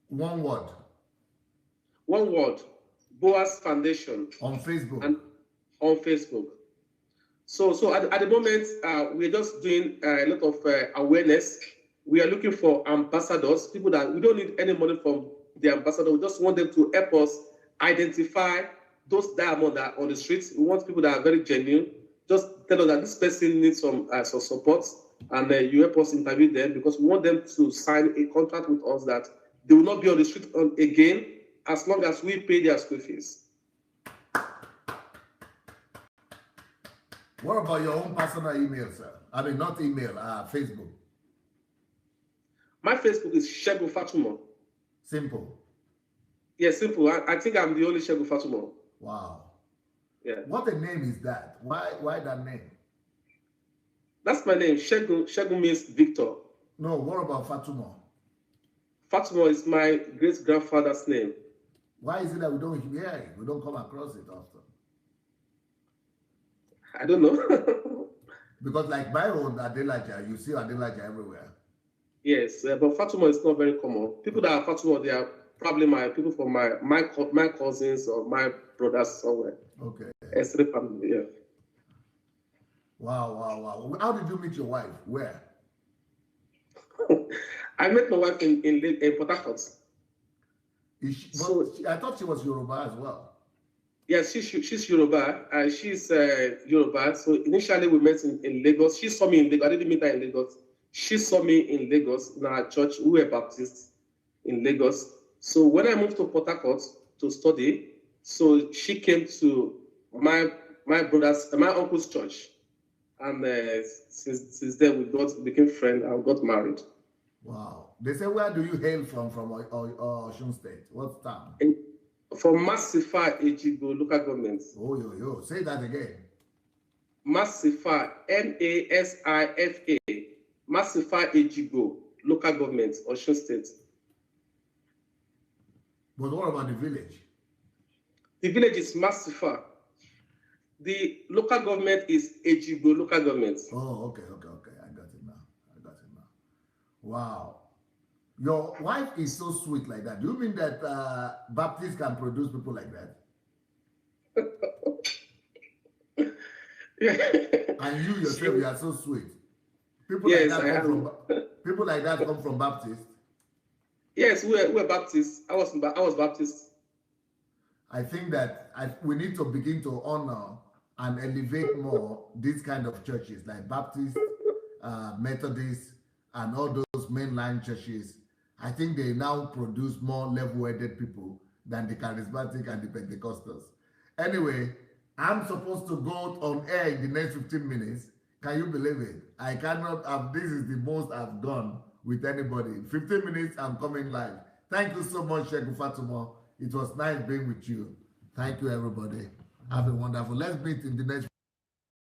One word. One word. Boaz Foundation. On Facebook. And on Facebook. So at the moment, we're just doing a lot of awareness. We are looking for ambassadors, people that we don't need any money from the ambassador. We just want them to help us identify those diamonds that are on the streets. We want people that are very genuine. Just tell us that this person needs some support, and you help us interview them, because we want them to sign a contract with us that they will not be on the street again as long as we pay their school fees. What about your own personal email, sir? I mean, not email, Facebook. My Facebook is Segun Fatumo. Simple. Yeah, simple. I think I'm the only Segun Fatumo. Wow. Yeah. What a name is that? Why that name? That's my name. Segun means Victor. No, what about Fatumo? Fatumo is my great-grandfather's name. Why is it that we don't hear it? We don't come across it often? I don't know. Because like my own Adelaja, you see Adelaja everywhere. Yes, but Fatumo is not very common. People that are Fatumo, probably my people from my cousins or my brothers somewhere. Okay. Extended family, yeah. Wow. How did you meet your wife? Where? I met my wife in Port Harcourt. I thought she was Yoruba as well. Yes, she's Yoruba. She's Yoruba. So initially we met in Lagos. She saw me in Lagos. I didn't meet her in Lagos. She saw me in Lagos in our church. We were Baptists in Lagos. So when I moved to Port Harcourt to study, so she came to my uncle's church, and since then we became friends and got married. Wow. They say, where do you hail from Osun State? What town? From Masifa Ejigo local government. Oh, yo. Say that again. Masifa, Masifa, Masifa Ejigo local government, Osun State. But what about the village? The village is Masifa. The local government is Ejigo local government. Oh, okay. I got it now. Wow. Your wife is so sweet like that. Do you mean that Baptists can produce people like that? Yeah. And you yourself, you are so sweet. People like that come from Baptists. Yes, we're Baptists. I was Baptist. I think that we need to begin to honor and elevate more these kind of churches like Baptist, Methodist, and all those mainline churches. I think they now produce more level-headed people than the charismatic and the Pentecostals. Anyway, I'm supposed to go on air in the next 15 minutes. Can you believe it? I cannot have, this is the most I've done with anybody. 15 minutes, I'm coming live. Thank you so much, Sheikh Fatima. It was nice being with you. Thank you, everybody. Have a wonderful. Let's meet in the next